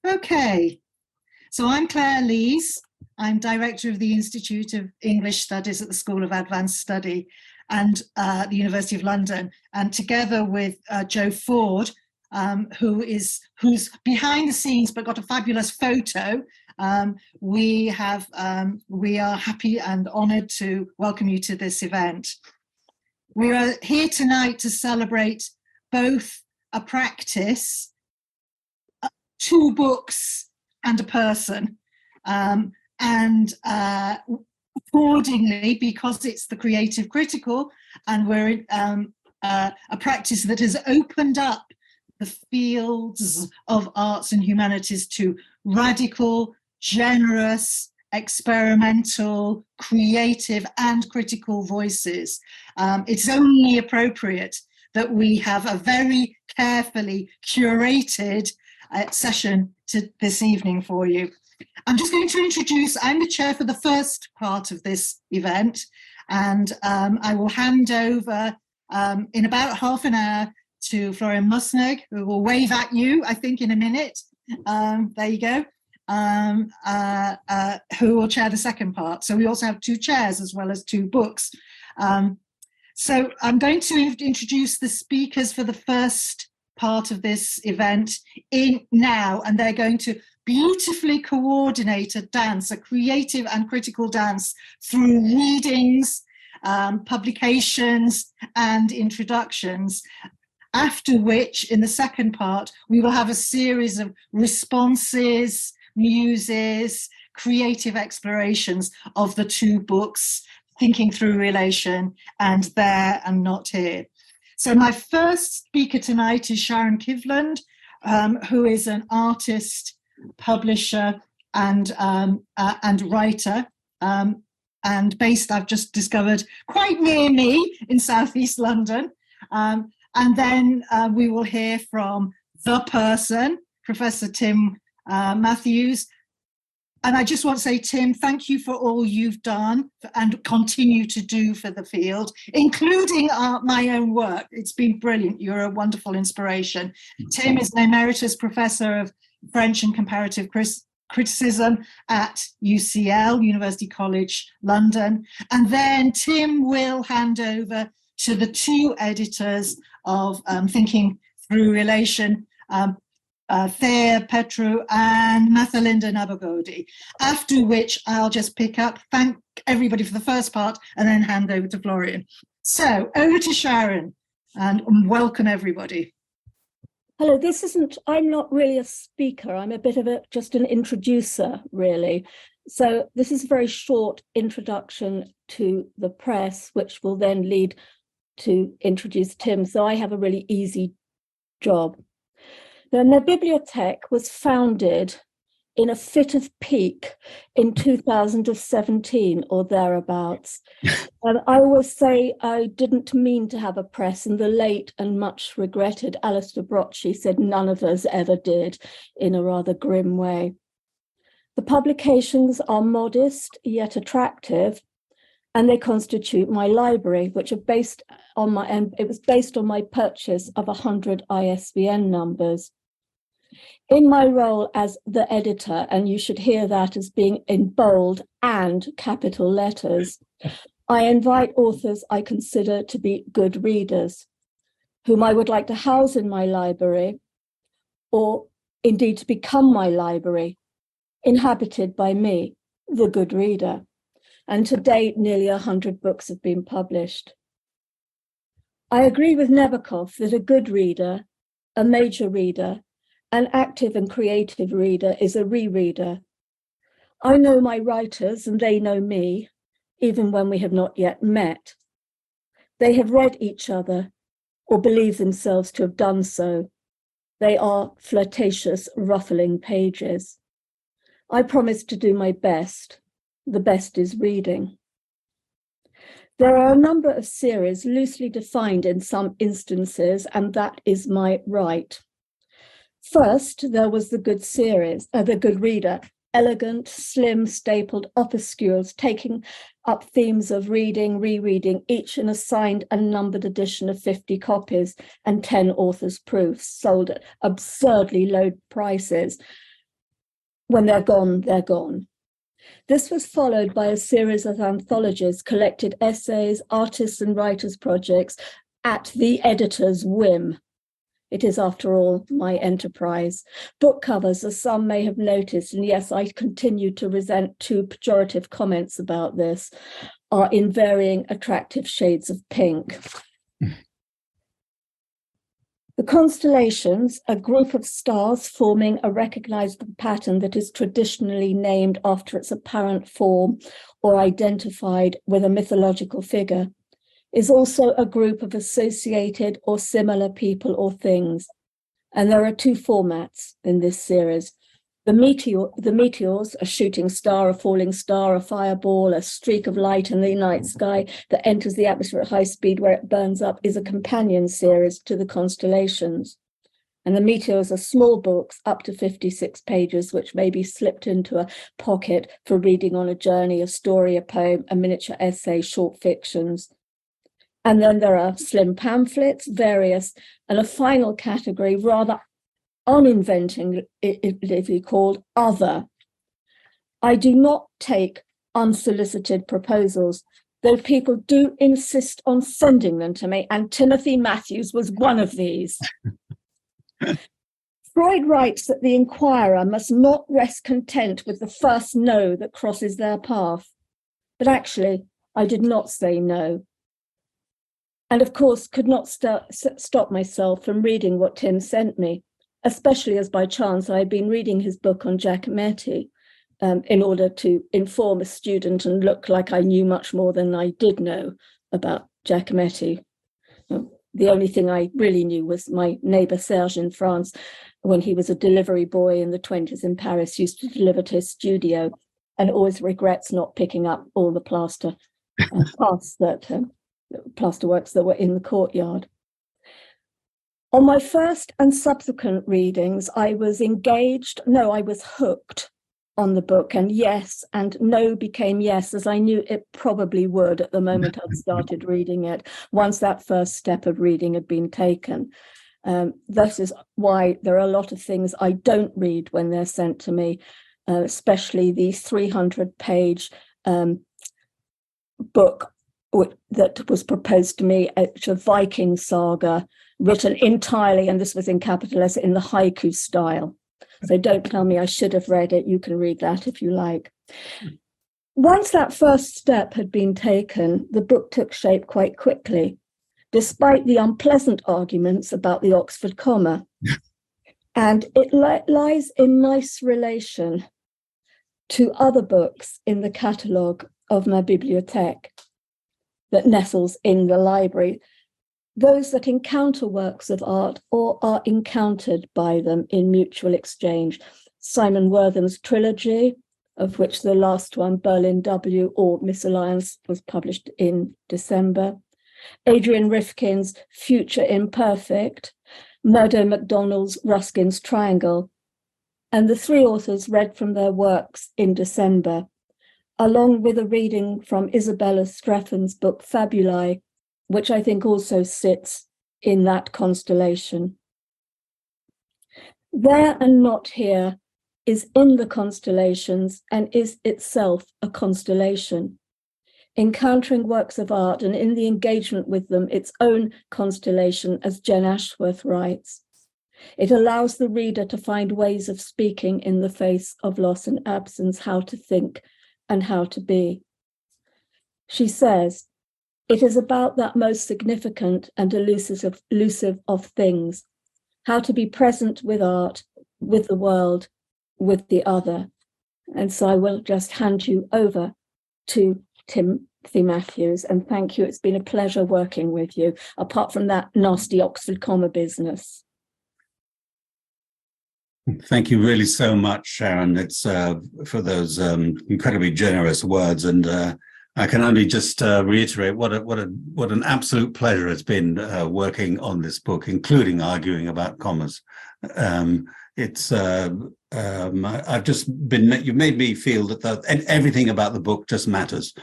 Okay, so I'm Clare Lees. I'm Director of the Institute of English Studies at the School of Advanced Study and the University of London. And together with Joe Ford, who's behind the scenes but got a fabulous photo, we are happy and honoured to welcome you to this event. We are here tonight to celebrate both a practice, 2 books and a person, and accordingly, because it's the creative critical and we're a practice that has opened up the fields of arts and humanities to radical, generous, experimental, creative and critical voices. It's only appropriate that we have a very carefully curated session this evening for you. I'm just going to introduce, I'm the chair for the first part of this event, and I will hand over in about half an hour to Florian Mussgnug, who will wave at you, I think, in a minute. There you go. Who will chair the second part. So we also have 2 chairs as well as 2 books. So I'm going to introduce the speakers for the first part of this event now, and they're going to beautifully coordinate a dance, a creative and critical dance through readings, publications and introductions. After which, in the second part, we will have a series of responses, muses, creative explorations of the 2 books, Thinking Through Relation and There and Not Here. So my first speaker tonight is Sharon Kivland, who is an artist, publisher and writer, and based, I've just discovered, quite near me in Southeast London. And then we will hear from the person, Professor Tim Mathews. And I just want to say, Tim, thank you for all you've done and continue to do for the field, including my own work. It's been brilliant. You're a wonderful inspiration. Tim is an emeritus professor of French and comparative criticism at UCL, University College London. And then Tim will hand over to the 2 editors of Thinking Through Relation, Thea, Petrou and Mathelinda Nabugodi, after which I'll just pick up, thank everybody for the first part, and then hand over to Florian. So over to Sharon, and welcome everybody. Hello, I'm not really a speaker, I'm a bit of just an introducer, really. So this is a very short introduction to the press, which will then lead to introduce Tim. So I have a really easy job. The Bibliothèque was founded in a fit of pique in 2017 or thereabouts. And I always say I didn't mean to have a press, and the late and much regretted Alistair Brochy said none of us ever did, in a rather grim way. The publications are modest yet attractive, and they constitute my library, which are based on it was based on my purchase of 100 ISBN numbers. In my role as the editor, and you should hear that as being in bold and capital letters, I invite authors I consider to be good readers, whom I would like to house in my library, or indeed to become my library, inhabited by me, the good reader. And to date, nearly 100 books have been published. I agree with Nabokov that a good reader, a major reader, an active and creative reader is a rereader. I know my writers and they know me, even when we have not yet met. They have read each other or believe themselves to have done so. They are flirtatious, ruffling pages. I promise to do my best. The best is reading. There are a number of series loosely defined in some instances, and that is my right. First, there was the good series, the good reader, elegant, slim, stapled opuscules taking up themes of reading, rereading, each an assigned and numbered edition of 50 copies and 10 authors' proofs, sold at absurdly low prices. when they're gone, they're gone. This was followed by a series of anthologies, collected essays, artists and writers' projects at the editor's whim. It is, after all, my enterprise. Book covers, as some may have noticed, and yes, I continue to resent two pejorative comments about this, are in varying attractive shades of pink. The constellations, a group of stars forming a recognizable pattern that is traditionally named after its apparent form or identified with a mythological figure, is also a group of associated or similar people or things. And there are two formats in this series. The meteors, a shooting star, a falling star, a fireball, a streak of light in the night sky that enters the atmosphere at high speed where it burns up, is a companion series to the constellations. And the meteors are small books up to 56 pages, which may be slipped into a pocket for reading on a journey, a story, a poem, a miniature essay, short fictions. And then there are slim pamphlets, various, and a final category, rather uninventively called other. I do not take unsolicited proposals, though people do insist on sending them to me, and Timothy Mathews was one of these. Freud writes that the inquirer must not rest content with the first no that crosses their path. But actually, I did not say no. And of course, could not stop myself from reading what Tim sent me, especially as by chance I had been reading his book on Chamarette in order to inform a student and look like I knew much more than I did know about Chamarette. The only thing I really knew was my neighbour Serge in France, when he was a delivery boy in the 20s in Paris, used to deliver to his studio and always regrets not picking up all the plaster plasterworks that were in the courtyard. On my first and subsequent readings, I was hooked on the book, and yes and no became yes, as I knew it probably would at the moment I'd started reading it, once that first step of reading had been taken. This is why there are a lot of things I don't read when they're sent to me, especially the 300-page book that was proposed to me, a Viking saga, written entirely, and this was in capital letters, in the haiku style. So don't tell me I should have read it. You can read that if you like. Once that first step had been taken, the book took shape quite quickly, despite the unpleasant arguments about the Oxford comma. And it lies in nice relation to other books in the catalogue of my bibliothèque that nestles in the library, those that encounter works of art or are encountered by them in mutual exchange. Simon Wortham's trilogy, of which the last one, Berlin W. or Misalliance, was published in December. Adrian Rifkin's Future Imperfect, Murdo MacDonald's Ruskin's Triangle, and the three authors read from their works in December, along with a reading from Isabella Streffen's book Fabulae, which I think also sits in that constellation. There and Not Here is in the constellations and is itself a constellation, encountering works of art and in the engagement with them, its own constellation, as Jen Ashworth writes. It allows the reader to find ways of speaking in the face of loss and absence, how to think and how to be. She says, it is about that most significant and elusive of things, how to be present with art, with the world, with the other. And so I will just hand you over to Timothy Mathews, and thank you. It's been a pleasure working with you, apart from that nasty Oxford comma business. Thank you really so much, Sharon. It's for those incredibly generous words, and I can only just reiterate what an absolute pleasure it's been working on this book, including arguing about commas. I've just been, you've made me feel that everything about the book just matters,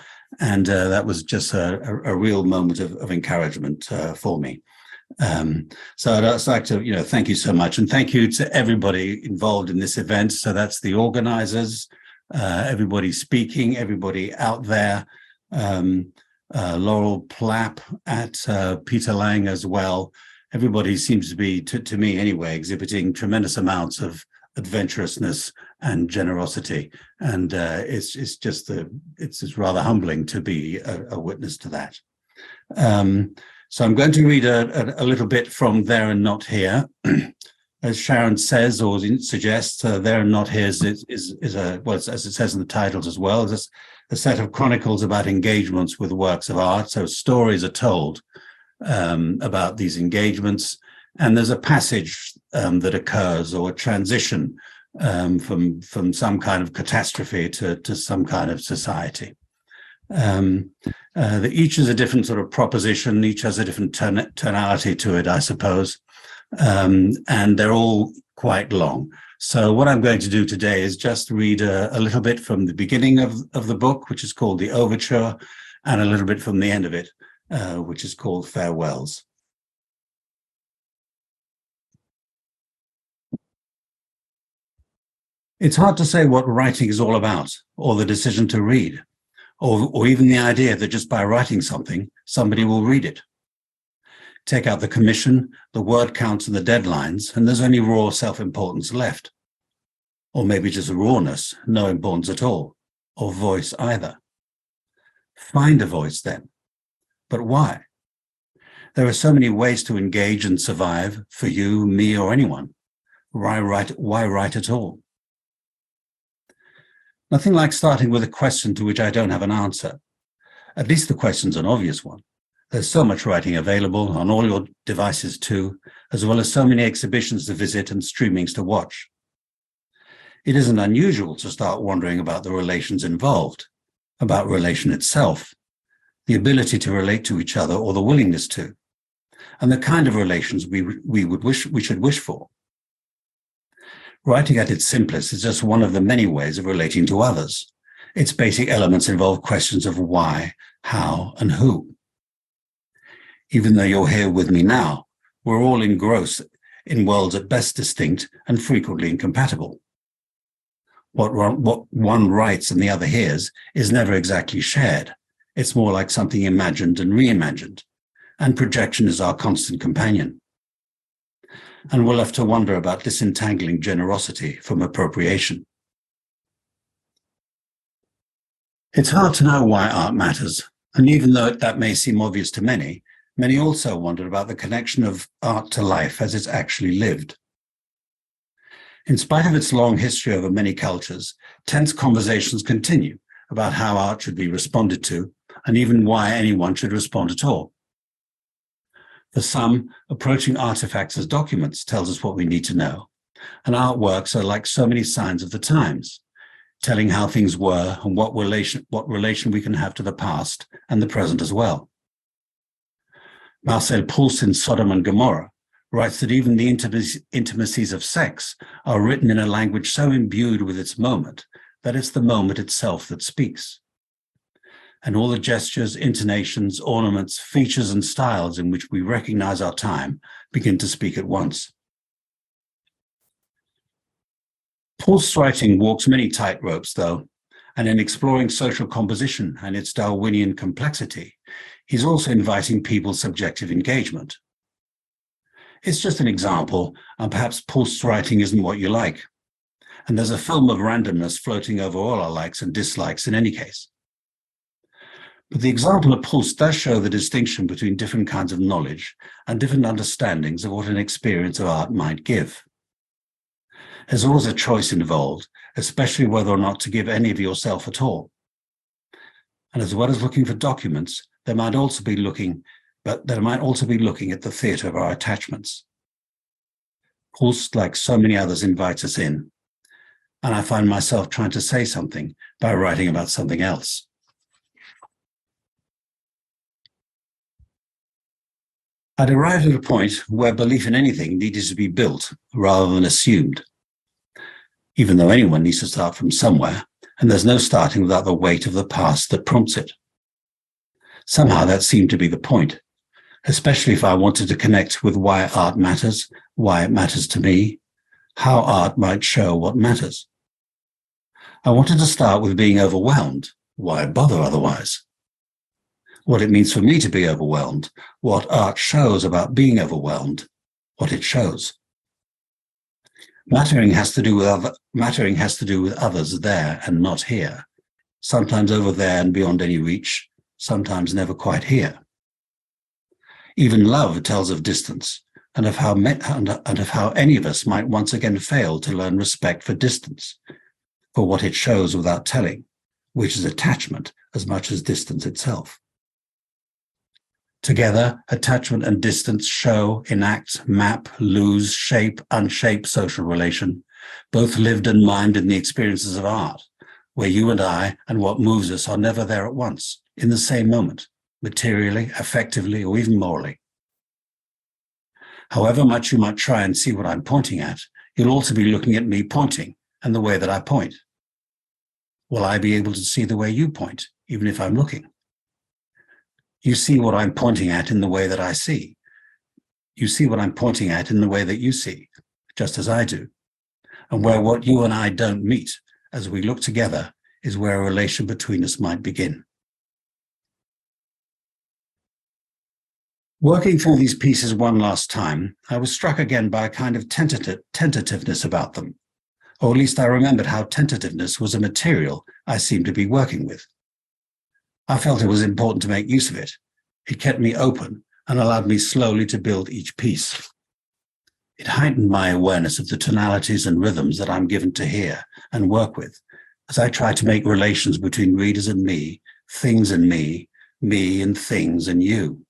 and that was just a real moment of encouragement for me. So I'd just like to, thank you so much. And thank you to everybody involved in this event. So that's the organizers, everybody speaking, everybody out there, Laurel Plapp at Peter Lang as well. Everybody seems to be, to me anyway, exhibiting tremendous amounts of adventurousness and generosity. And it's just rather humbling to be a witness to that. So I'm going to read a little bit from There and Not Here. As Sharon says or suggests, There and Not Here is as it says in the titles as well, is a set of chronicles about engagements with works of art. So stories are told about these engagements, and there's a passage that occurs, or a transition from some kind of catastrophe to some kind of society. Each is a different sort of proposition, each has a different tonality to it, I suppose, and they're all quite long. So what I'm going to do today is just read a little bit from the beginning of the book, which is called The Overture, and a little bit from the end of it, which is called Farewells. It's hard to say what writing is all about, or the decision to read, or even the idea that just by writing something, somebody will read it. Take out the commission, the word counts and the deadlines, and there's only raw self-importance left. Or maybe just rawness, no importance at all, or voice either. Find a voice then. But why? There are so many ways to engage and survive for you, me, or anyone. Why write at all? Nothing like starting with a question to which I don't have an answer. At least the question's an obvious one. There's so much writing available on all your devices too, as well as so many exhibitions to visit and streamings to watch. It isn't unusual to start wondering about the relations involved, about relation itself, the ability to relate to each other or the willingness to, and the kind of relations we should wish for. Writing at its simplest is just one of the many ways of relating to others. Its basic elements involve questions of why, how, and who. Even though you're here with me now, we're all engrossed in worlds at best distinct and frequently incompatible. What one writes and the other hears is never exactly shared. It's more like something imagined and reimagined, and projection is our constant companion. And we'll have to wonder about disentangling generosity from appropriation. It's hard to know why art matters, and even though that may seem obvious to many, many also wondered about the connection of art to life as it's actually lived. In spite of its long history over many cultures, tense conversations continue about how art should be responded to, and even why anyone should respond at all. For some, approaching artifacts as documents tells us what we need to know, and artworks are like so many signs of the times, telling how things were and what relation we can have to the past and the present as well. Marcel Proust in Sodom and Gomorrah writes that even the intimacies of sex are written in a language so imbued with its moment that it's the moment itself that speaks. And all the gestures, intonations, ornaments, features, and styles in which we recognize our time begin to speak at once. Proust's writing walks many tightropes, though, and in exploring social composition and its Darwinian complexity, he's also inviting people's subjective engagement. It's just an example, and perhaps Proust's writing isn't what you like. And there's a film of randomness floating over all our likes and dislikes in any case. But the example of Proust does show the distinction between different kinds of knowledge and different understandings of what an experience of art might give. There's always a choice involved, especially whether or not to give any of yourself at all. And as well as looking for documents, they might also be looking at the theatre of our attachments. Proust, like so many others, invites us in, and I find myself trying to say something by writing about something else. I'd arrived at a point where belief in anything needed to be built rather than assumed, even though anyone needs to start from somewhere, and there's no starting without the weight of the past that prompts it. Somehow that seemed to be the point, especially if I wanted to connect with why art matters, why it matters to me, how art might show what matters. I wanted to start with being overwhelmed. Why bother otherwise? What it means for me to be overwhelmed, what art shows about being overwhelmed, what it shows. Mattering has to do with others there and not here, sometimes over there and beyond any reach, sometimes never quite here. Even love tells of distance and of how any of us might once again fail to learn respect for distance, for what it shows without telling, which is attachment as much as distance itself. Together, attachment and distance show, enact, map, lose, shape, unshape social relation, both lived and mimed in the experiences of art, where you and I and what moves us are never there at once, in the same moment, materially, affectively, or even morally. However much you might try and see what I'm pointing at, you'll also be looking at me pointing and the way that I point. Will I be able to see the way you point, even if I'm looking? You see what I'm pointing at in the way that I see. You see what I'm pointing at in the way that you see, just as I do. And where what you and I don't meet as we look together is where a relation between us might begin. Working through these pieces one last time, I was struck again by a kind of tentativeness about them, or at least I remembered how tentativeness was a material I seemed to be working with. I felt it was important to make use of it. It kept me open and allowed me slowly to build each piece. It heightened my awareness of the tonalities and rhythms that I'm given to hear and work with as I try to make relations between readers and me, things and me and things and you.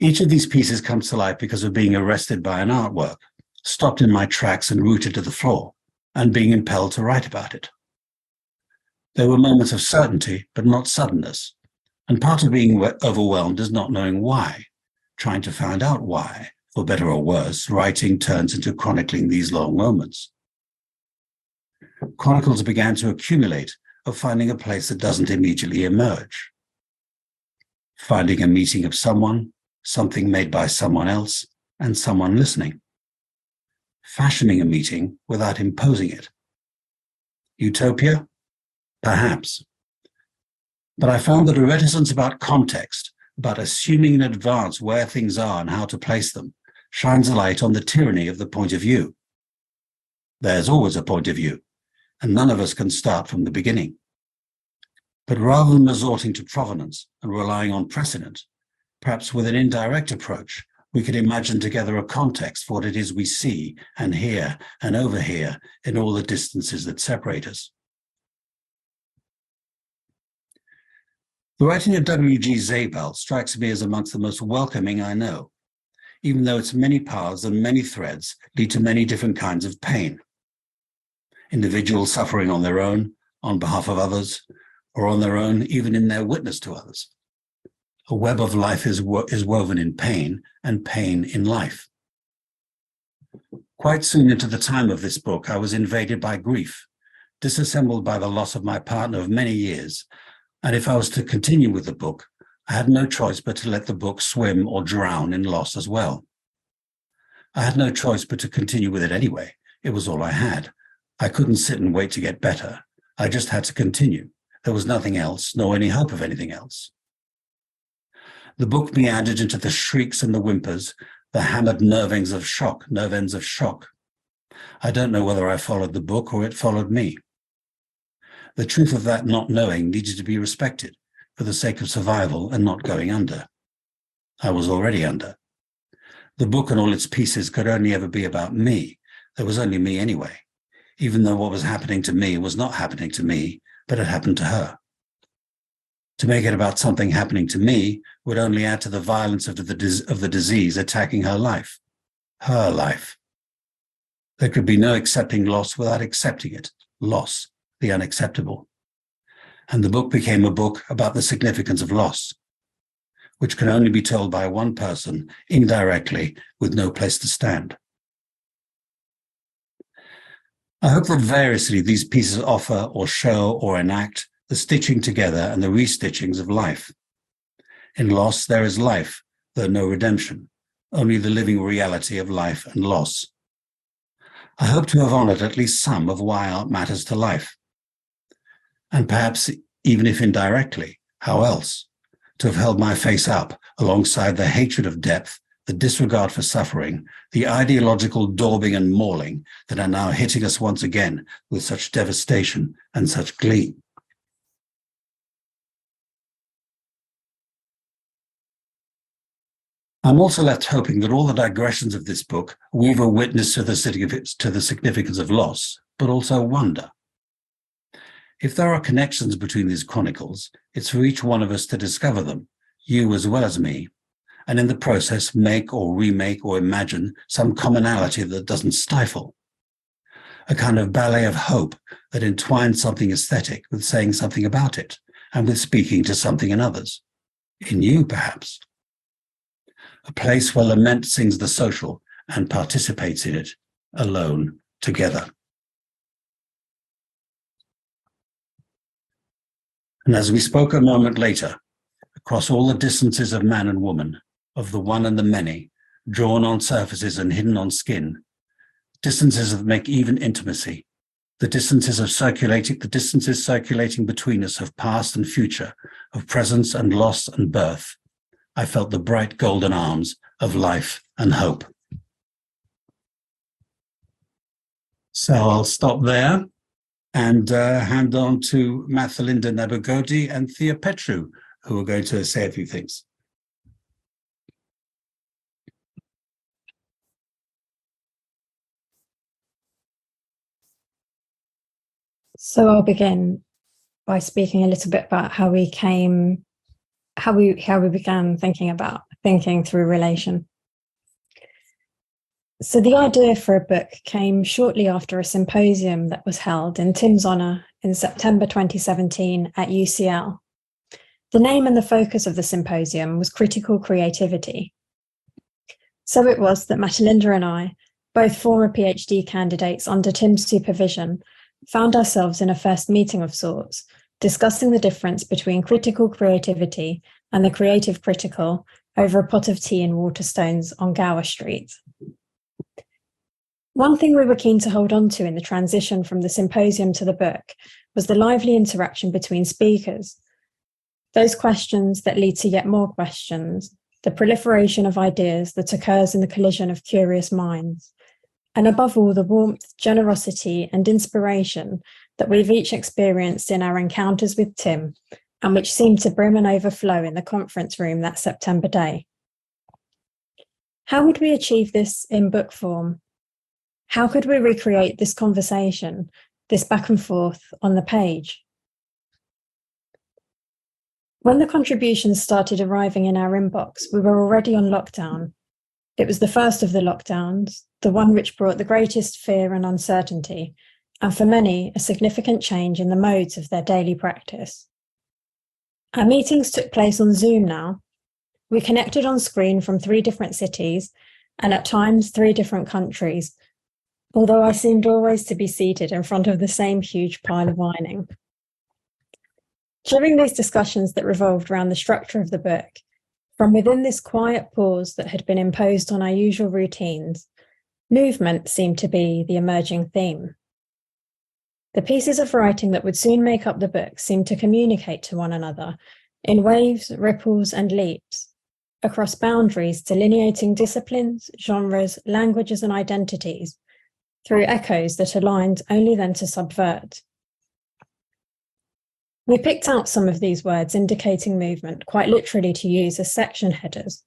Each of these pieces comes to life because of being arrested by an artwork, stopped in my tracks and rooted to the floor, and being impelled to write about it. There were moments of certainty, but not suddenness, and part of being overwhelmed is not knowing why, trying to find out why. For better or worse, writing turns into chronicling these long moments. Chronicles began to accumulate of finding a place that doesn't immediately emerge. Finding a meeting of someone, something made by someone else, and someone listening. Fashioning a meeting without imposing it. Utopia? Perhaps. But I found that a reticence about context, about assuming in advance where things are and how to place them, shines a light on the tyranny of the point of view. There's always a point of view, and none of us can start from the beginning. But rather than resorting to provenance and relying on precedent, perhaps with an indirect approach, we could imagine together a context for what it is we see and hear and overhear in all the distances that separate us. The writing of W.G. Zabel strikes me as amongst the most welcoming I know, even though its many paths and many threads lead to many different kinds of pain. Individuals suffering on their own, on behalf of others, or on their own even in their witness to others. A web of life is woven in pain, and pain in life. Quite soon into the time of this book, I was invaded by grief, disassembled by the loss of my partner of many years, and if I was to continue with the book, I had no choice but to let the book swim or drown in loss as well. I had no choice but to continue with it anyway. It was all I had. I couldn't sit and wait to get better. I just had to continue. There was nothing else, nor any hope of anything else. The book meandered into the shrieks and the whimpers, the hammered nerve ends of shock. I don't know whether I followed the book or it followed me. The truth of that not knowing needed to be respected for the sake of survival and not going under. I was already under. The book and all its pieces could only ever be about me. There was only me anyway, even though what was happening to me was not happening to me, but it happened to her. To make it about something happening to me would only add to the violence of the disease attacking her life. Her life. There could be no accepting loss without accepting it. Loss, the unacceptable. And the book became a book about the significance of loss, which can only be told by one person, indirectly, with no place to stand. I hope that variously these pieces offer or show or enact the stitching together and the restitchings of life. In loss, there is life, though no redemption, only the living reality of life and loss. I hope to have honored at least some of why art matters to life. And perhaps, even if indirectly, how else? To have held my face up alongside the hatred of depth, the disregard for suffering, the ideological daubing and mauling that are now hitting us once again with such devastation and such glee. I'm also left hoping that all the digressions of this book weave a witness to the significance of loss, but also wonder. If there are connections between these chronicles, it's for each one of us to discover them, you as well as me, and in the process make or remake or imagine some commonality that doesn't stifle. A kind of ballet of hope that entwines something aesthetic with saying something about it, and with speaking to something in others. In you, perhaps. A place where lament sings the social and participates in it, alone, together. And as we spoke a moment later, across all the distances of man and woman, of the one and the many, drawn on surfaces and hidden on skin, distances that make even intimacy, the distances circulating between us of past and future, of presence and loss and birth, I felt the bright golden arms of life and hope. So I'll stop there and hand on to Mathelinda Nabugodi and Thea Petrou, who are going to say a few things. So I'll begin by speaking a little bit about how we began thinking through relation. So the idea for a book came shortly after a symposium that was held in Tim's honour in September 2017 at UCL. The name and the focus of the symposium was critical creativity. So it was that Mathelinda and I, both former PhD candidates under Tim's supervision, found ourselves in a first meeting of sorts, discussing the difference between critical creativity and the creative critical over a pot of tea in Waterstones on Gower Street. One thing we were keen to hold on to in the transition from the symposium to the book was the lively interaction between speakers. Those questions that lead to yet more questions, the proliferation of ideas that occurs in the collision of curious minds, and above all, the warmth, generosity, and inspiration that we've each experienced in our encounters with Tim, and which seemed to brim and overflow in the conference room that September day. How would we achieve this in book form? How could we recreate this conversation, this back and forth on the page? When the contributions started arriving in our inbox, we were already on lockdown. It was the first of the lockdowns, the one which brought the greatest fear and uncertainty, and for many, a significant change in the modes of their daily practice. Our meetings took place on Zoom now. We connected on screen from 3 different cities, and at times 3 different countries, although I seemed always to be seated in front of the same huge pile of ironing. During these discussions that revolved around the structure of the book, from within this quiet pause that had been imposed on our usual routines, movement seemed to be the emerging theme. The pieces of writing that would soon make up the book seemed to communicate to one another in waves, ripples, and leaps, across boundaries delineating disciplines, genres, languages, and identities, through echoes that aligned only then to subvert. We picked out some of these words indicating movement, quite literally to use as section headers,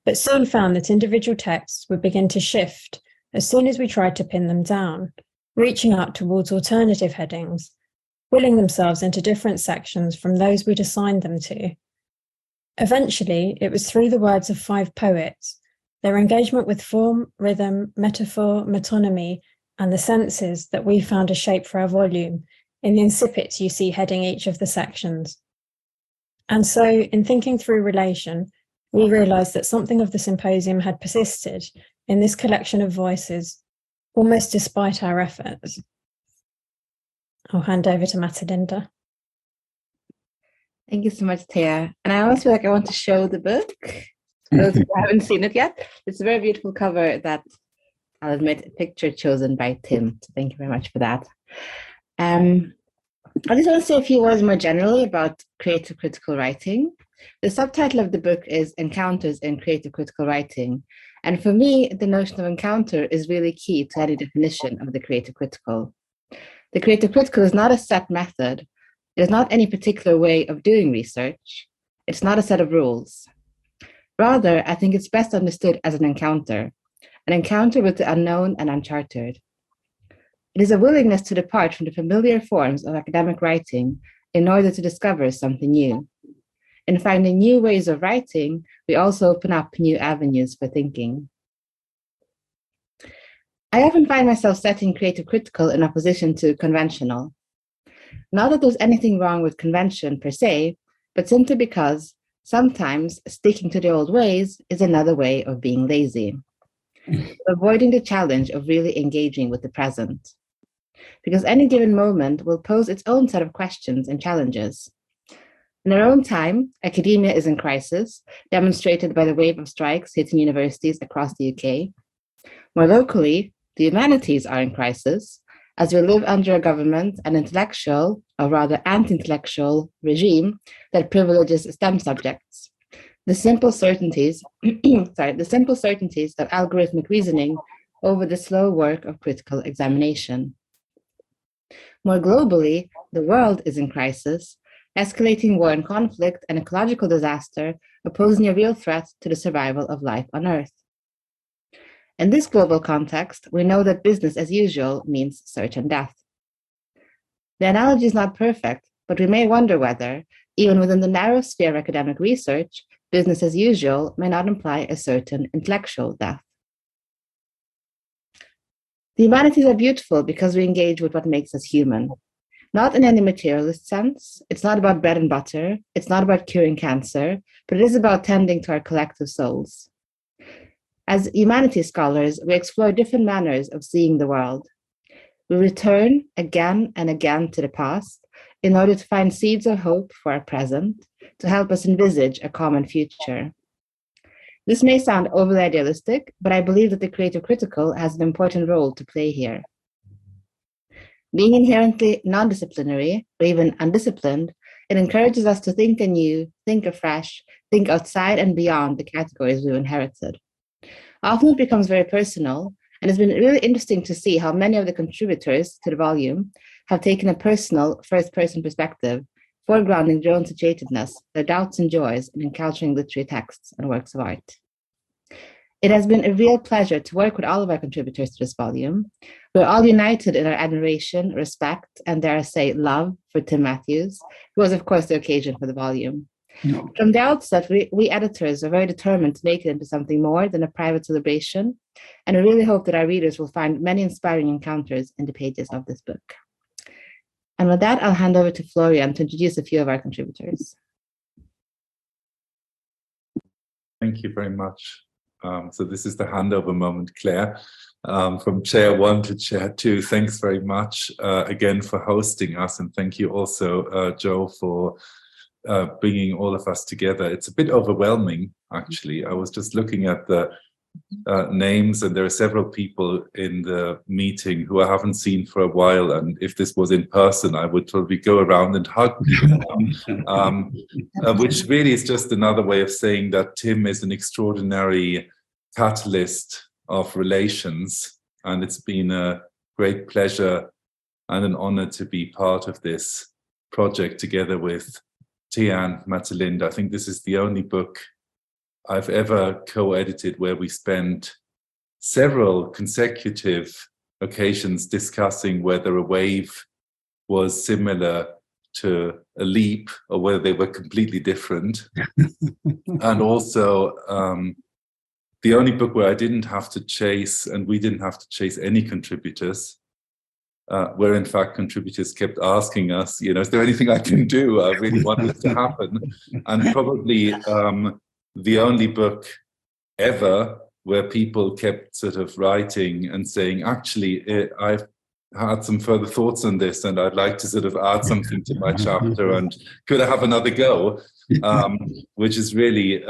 but soon found that individual texts would begin to shift as soon as we tried to pin them down, reaching out towards alternative headings, willing themselves into different sections from those we'd assigned them to. Eventually, it was through the words of 5 poets, their engagement with form, rhythm, metaphor, metonymy, and the senses that we found a shape for our volume in the incipits you see heading each of the sections. And so, in thinking through relation, we realised that something of the symposium had persisted in this collection of voices, almost despite our efforts. I'll hand over to Mathelinda. Thank you so much, Thea. And I almost feel like I want to show the book for those who haven't seen it yet. It's a very beautiful cover that, I'll admit, a picture chosen by Tim. So thank you very much for that. I just want to say a few words more generally about creative critical writing. The subtitle of the book is Encounters in Creative Critical Writing. And for me, the notion of encounter is really key to any definition of the creative critical. The creative critical is not a set method. It is not any particular way of doing research. It's not a set of rules. Rather, I think it's best understood as an encounter with the unknown and uncharted. It is a willingness to depart from the familiar forms of academic writing in order to discover something new. In finding new ways of writing, we also open up new avenues for thinking. I often find myself setting creative critical in opposition to conventional. Not that there's anything wrong with convention per se, but simply because sometimes sticking to the old ways is another way of being lazy, avoiding the challenge of really engaging with the present. Because any given moment will pose its own set of questions and challenges. In our own time, academia is in crisis, demonstrated by the wave of strikes hitting universities across the UK. More locally, the humanities are in crisis, as we live under a government, an intellectual, or rather anti-intellectual, regime that privileges STEM subjects. The simple certainties, of algorithmic reasoning over the slow work of critical examination. More globally, the world is in crisis. Escalating war and conflict and ecological disaster are posing a real threat to the survival of life on Earth. In this global context, we know that business as usual means certain death. The analogy is not perfect, but we may wonder whether, even within the narrow sphere of academic research, business as usual may not imply a certain intellectual death. The humanities are beautiful because we engage with what makes us human. Not in any materialist sense. It's not about bread and butter. It's not about curing cancer, but it is about tending to our collective souls. As humanities scholars, we explore different manners of seeing the world. We return again and again to the past in order to find seeds of hope for our present, to help us envisage a common future. This may sound overly idealistic, but I believe that the creative critical has an important role to play here. Being inherently non-disciplinary, or even undisciplined, it encourages us to think anew, think afresh, think outside and beyond the categories we've inherited. Often it becomes very personal, and it's been really interesting to see how many of the contributors to the volume have taken a personal, first-person perspective, foregrounding their own situatedness, their doubts and joys in encountering literary texts and works of art. It has been a real pleasure to work with all of our contributors to this volume. We're all united in our admiration, respect, and dare I say, love for Tim Mathews, who was, of course, the occasion for the volume. No. From the outset, we editors are very determined to make it into something more than a private celebration, and I really hope that our readers will find many inspiring encounters in the pages of this book. And with that, I'll hand over to Florian to introduce a few of our contributors. Thank you very much. So this is the handover moment, Claire. From Chair 1 to Chair 2, thanks very much again for hosting us, and thank you also, Joe, for bringing all of us together. It's a bit overwhelming, actually. I was just looking at the names, and there are several people in the meeting who I haven't seen for a while, and if this was in person, I would probably go around and hug people, which really is just another way of saying that Tim is an extraordinary catalyst of relations, and it's been a great pleasure and an honor to be part of this project together with Thea and Mathelinda. I think this is the only book I've ever co-edited where we spent several consecutive occasions discussing whether a wave was similar to a leap or whether they were completely different. And also the only book where I didn't have to chase, and we didn't have to chase any contributors, where in fact contributors kept asking us, you know, is there anything I can do? I really want this to happen. And probably the only book ever where people kept sort of writing and saying, actually, had some further thoughts on this, and I'd like to sort of add something to my chapter, and could I have another go? Which is really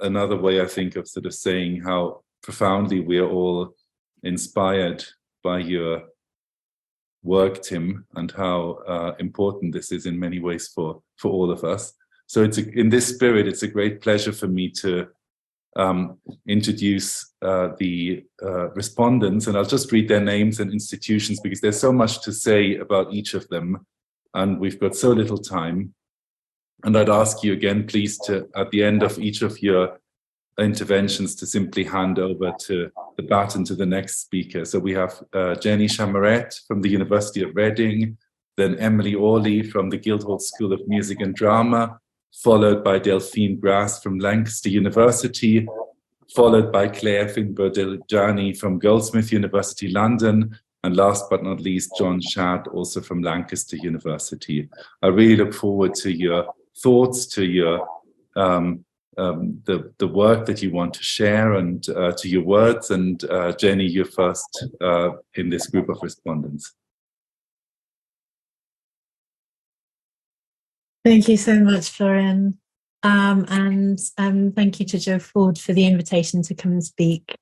another way, I think, of sort of saying how profoundly we are all inspired by your work, Tim, and how important this is in many ways for all of us. So in this spirit, it's a great pleasure for me to introduce the respondents, and I'll just read their names and institutions because there's so much to say about each of them, and we've got so little time. And I'd ask you again, please, to at the end of each of your interventions to simply hand over the baton to the next speaker. So we have Jenny Chamarette from the University of Reading, then Emily Orley from the Guildhall School of Music and Drama, followed by Delphine from Lancaster University, followed by Clare Finburgh Delijani from Goldsmith University, London, and last but not least, John Schad, also from Lancaster University. I really look forward to your thoughts, to your the work that you want to share, and to your words. And Jenny, you're first in this group of respondents. Thank you so much, Florian. And thank you to Joe Ford for the invitation to come and speak.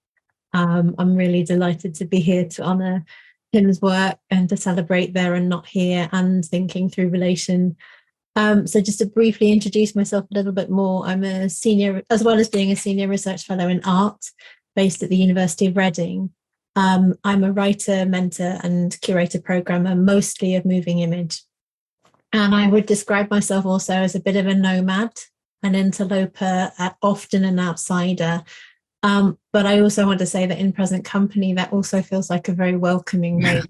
I'm really delighted to be here to honour Tim's work and to celebrate there and not here and thinking through relation. So just to briefly introduce myself a little bit more, I'm a senior, as well as being a senior research fellow in art based at the University of Reading. I'm a writer, mentor and curator programmer, mostly of moving image. And I would describe myself also as a bit of a nomad, an interloper, often an outsider. But I also want to say that in present company, that also feels like a very welcoming way.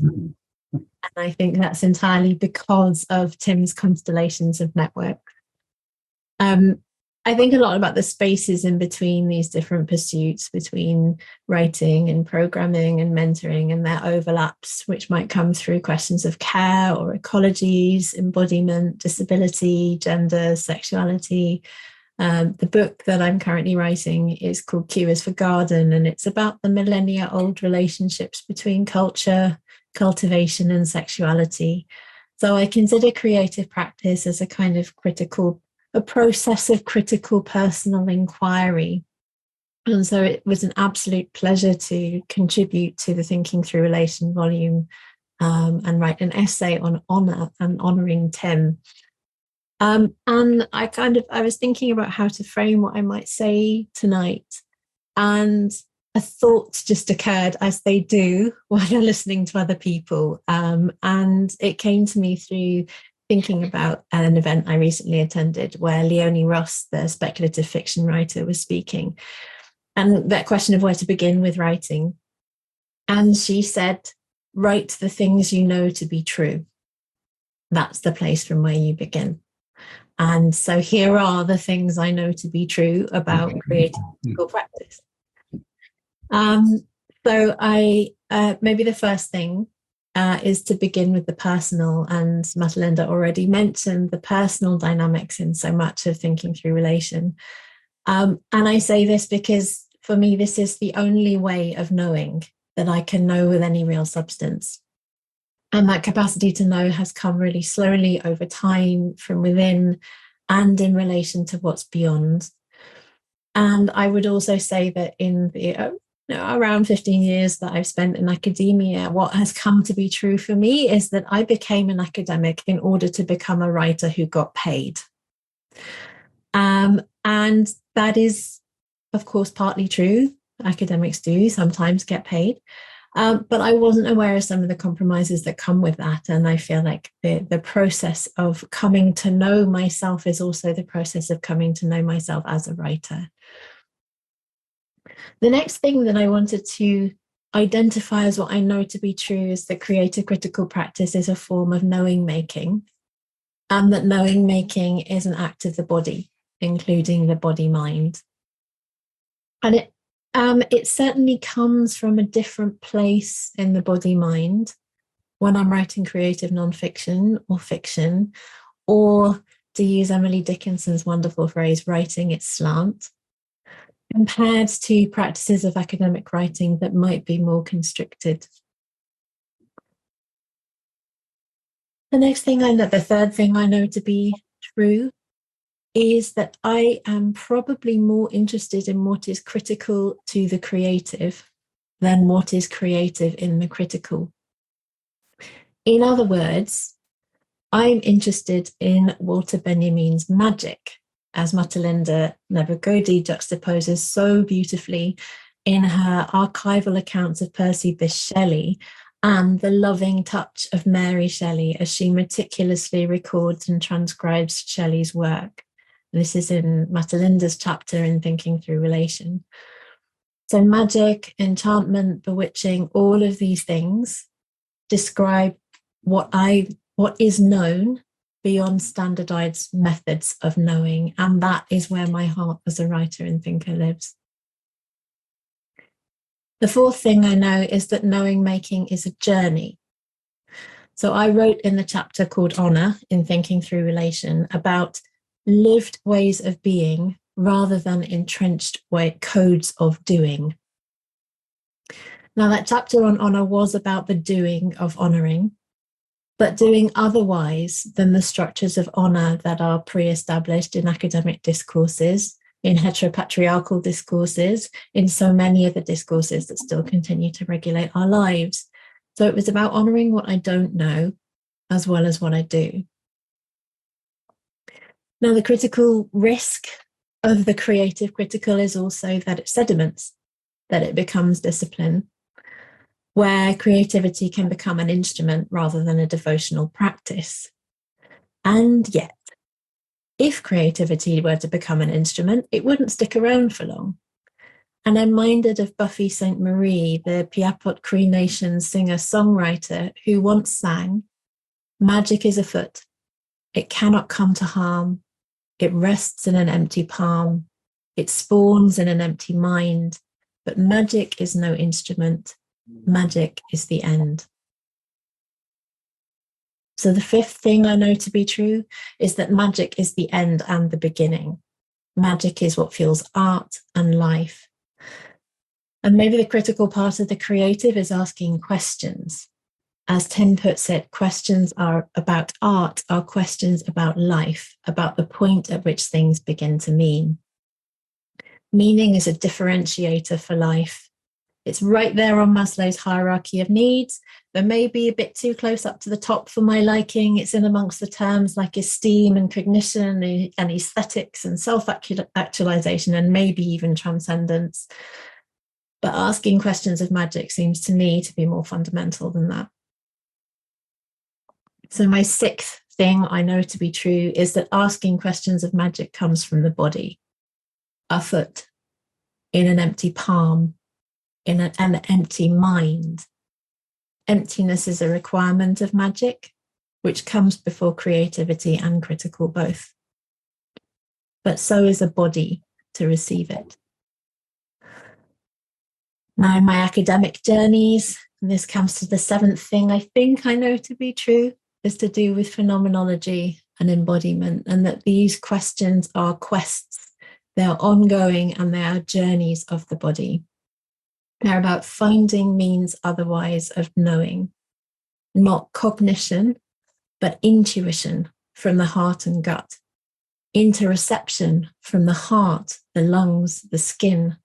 And I think that's entirely because of Tim's constellations of network. I think a lot about the spaces in between these different pursuits, between writing and programming and mentoring, and their overlaps, which might come through questions of care or ecologies, embodiment, disability, gender, sexuality. The book that I'm currently writing is called Q is for Garden, and it's about the millennia-old relationships between culture, cultivation and sexuality. So I consider creative practice as a kind of a process of critical personal inquiry. And so it was an absolute pleasure to contribute to the Thinking Through Relation volume and write an essay on honour and honouring Tim. And I was thinking about how to frame what I might say tonight, and a thought just occurred, as they do while you're listening to other people. And it came to me through thinking about an event I recently attended where Leonie Ross, the speculative fiction writer, was speaking. And that question of where to begin with writing. And she said, write the things you know to be true. That's the place from where you begin. And so here are the things I know to be true about creative practice. So maybe the first thing is to begin with the personal, and Mathelinda already mentioned the personal dynamics in so much of Thinking Through Relation. And I say this because for me, this is the only way of knowing that I can know with any real substance. And that capacity to know has come really slowly over time from within and in relation to what's beyond. And I would also say that in the around 15 years that I've spent in academia, what has come to be true for me is that I became an academic in order to become a writer who got paid. And that is, of course, partly true. Academics do sometimes get paid. But I wasn't aware of some of the compromises that come with that. And I feel like the process of coming to know myself is also the process of coming to know myself as a writer. The next thing that I wanted to identify as what I know to be true is that creative critical practice is a form of knowing making, and that knowing making is an act of the body, including the body-mind. And it certainly comes from a different place in the body-mind when I'm writing creative nonfiction or fiction, or to use Emily Dickinson's wonderful phrase, writing its slant, compared to practices of academic writing that might be more constricted. The next thing I know, the third thing I know to be true, is that I am probably more interested in what is critical to the creative than what is creative in the critical. In other words, I'm interested in Walter Benjamin's magic, as Mathelinda Nabugodi juxtaposes so beautifully in her archival accounts of Percy Bysshe Shelley, and the loving touch of Mary Shelley as she meticulously records and transcribes Shelley's work. This is in Mathelinda's chapter in Thinking Through Relation. So magic, enchantment, bewitching, all of these things describe what is known beyond standardized methods of knowing, and that is where my heart as a writer and thinker lives. The fourth thing I know is that knowing making is a journey. So I wrote in the chapter called Honor in Thinking Through Relation about lived ways of being rather than entrenched codes of doing. Now, that chapter on honor was about the doing of honoring, but doing otherwise than the structures of honor that are pre-established in academic discourses, in heteropatriarchal discourses, in so many of the discourses that still continue to regulate our lives. So it was about honoring what I don't know as well as what I do. Now, the critical risk of the creative critical is also that it sediments, that it becomes discipline, where creativity can become an instrument rather than a devotional practice. And yet, if creativity were to become an instrument, it wouldn't stick around for long. And I'm minded of Buffy St. Marie, the Piapot Cree Nation singer-songwriter, who once sang, "Magic is afoot. It cannot come to harm. It rests in an empty palm. It spawns in an empty mind. But magic is no instrument. Magic is the end." So the fifth thing I know to be true is that magic is the end and the beginning. Magic is what fuels art and life. And maybe the critical part of the creative is asking questions. As Tim puts it, questions are about art, are questions about life, about the point at which things begin to mean. Meaning is a differentiator for life. It's right there on Maslow's hierarchy of needs, but maybe a bit too close up to the top for my liking. It's in amongst the terms like esteem and cognition and aesthetics and self-actualization and maybe even transcendence. But asking questions of magic seems to me to be more fundamental than that. So my sixth thing I know to be true is that asking questions of magic comes from the body, a foot, in an empty palm, in an empty mind. Emptiness is a requirement of magic, which comes before creativity and critical both. But so is a body to receive it. Now, in my academic journeys, and this comes to the seventh thing I think I know to be true, is to do with phenomenology and embodiment, and that these questions are quests. They are ongoing and they are journeys of the body. They're about finding means otherwise of knowing, not cognition, but intuition from the heart and gut, interoception from the heart, the lungs, the skin.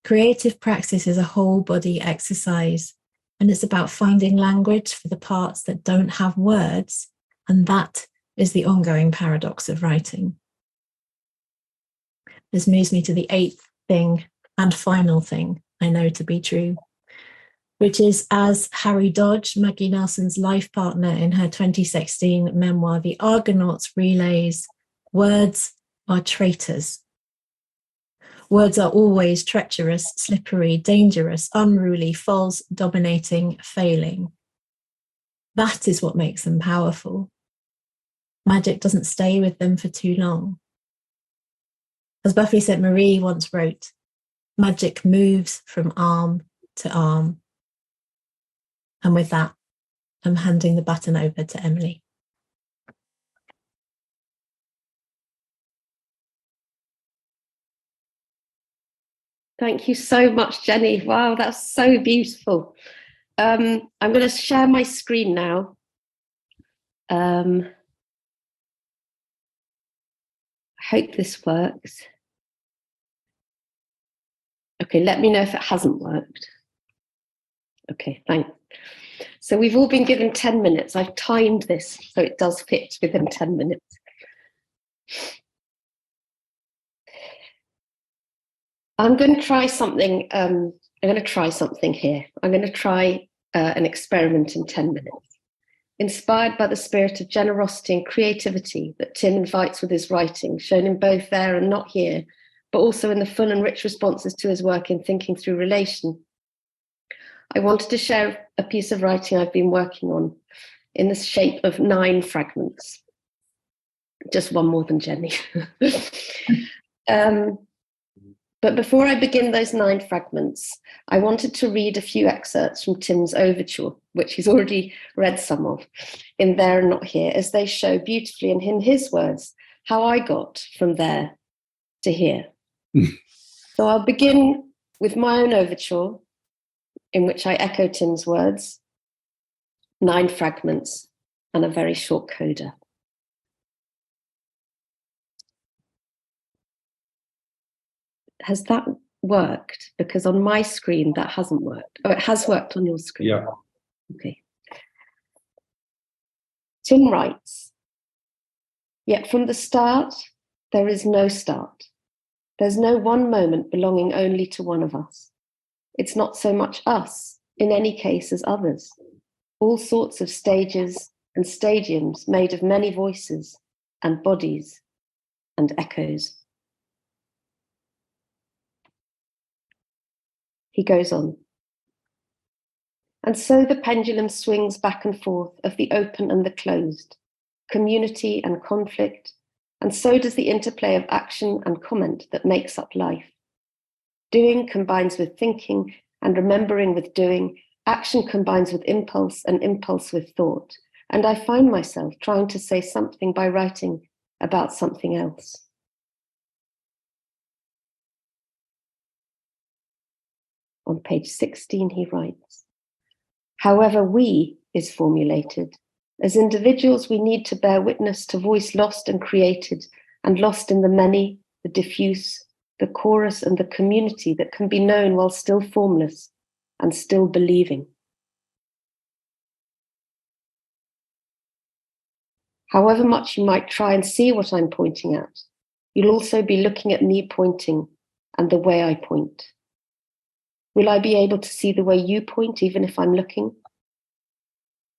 Creative practice is a whole body exercise, and it's about finding language for the parts that don't have words, and that is the ongoing paradox of writing. This moves me to the eighth thing and final thing I know to be true, which is, as Harry Dodge, Maggie Nelson's life partner in her 2016 memoir, The Argonauts, relays, words are traitors. Words are always treacherous, slippery, dangerous, unruly, false, dominating, failing. That is what makes them powerful. Magic doesn't stay with them for too long. As Buffy St. Marie once wrote, magic moves from arm to arm. And with that, I'm handing the baton over to Emily. Thank you so much, Jenny. Wow, that's so beautiful. I'm going to share my screen now. I hope this works. Okay, let me know if it hasn't worked. Okay, thanks. So we've all been given 10 minutes. I've timed this so it does fit within 10 minutes. I'm going to try something. I'm going to try something here. I'm going to try an experiment in 10 minutes. Inspired by the spirit of generosity and creativity that Tim invites with his writing, shown in both There and Not Here, but also in the full and rich responses to his work in Thinking Through Relation, I wanted to share a piece of writing I've been working on in the shape of 9 fragments. Just one more than Jenny. But before I begin those 9 fragments, I wanted to read a few excerpts from Tim's overture, which he's already read some of, in There and Not Here, as they show beautifully and in his words how I got from there to here. So I'll begin with my own overture, in which I echo Tim's words, 9 fragments, and a very short coda. Has that worked? Because on my screen, that hasn't worked. Oh, it has worked on your screen. Yeah. Okay. Tim writes, yet from the start, there is no start. There's no one moment belonging only to one of us. It's not so much us, in any case, as others. All sorts of stages and stadiums made of many voices and bodies and echoes. He goes on. And so the pendulum swings back and forth of the open and the closed, community and conflict, and so does the interplay of action and comment that makes up life. Doing combines with thinking, and remembering with doing. Action combines with impulse, and impulse with thought. And I find myself trying to say something by writing about something else. On page 16, he writes, however we is formulated. As individuals, we need to bear witness to voice lost and created, and lost in the many, the diffuse, the chorus, and the community that can be known while still formless and still believing. However much you might try and see what I'm pointing at, you'll also be looking at me pointing and the way I point. Will I be able to see the way you point, even if I'm looking?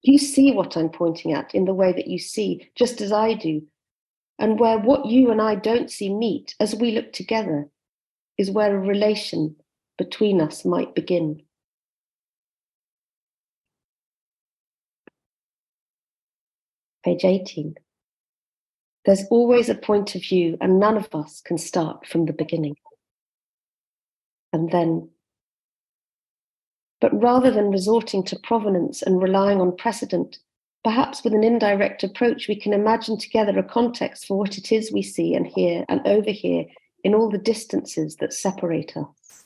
You see what I'm pointing at in the way that you see, just as I do. And where what you and I don't see meet as we look together is where a relation between us might begin. Page 18. There's always a point of view, and none of us can start from the beginning. And then, but rather than resorting to provenance and relying on precedent, perhaps with an indirect approach, we can imagine together a context for what it is we see and hear and overhear in all the distances that separate us.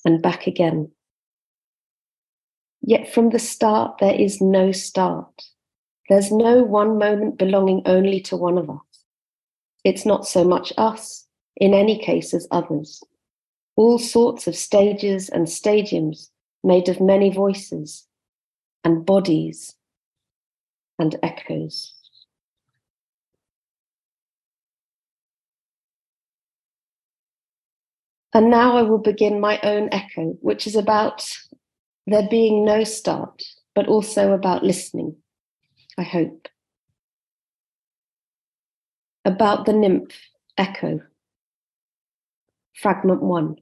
And back again. Yet from the start, there is no start. There's no one moment belonging only to one of us. It's not so much us, in any case, as others. All sorts of stages and stadiums made of many voices and bodies and echoes. And now I will begin my own echo, which is about there being no start, but also about listening, I hope. About the nymph, echo. Fragment 1.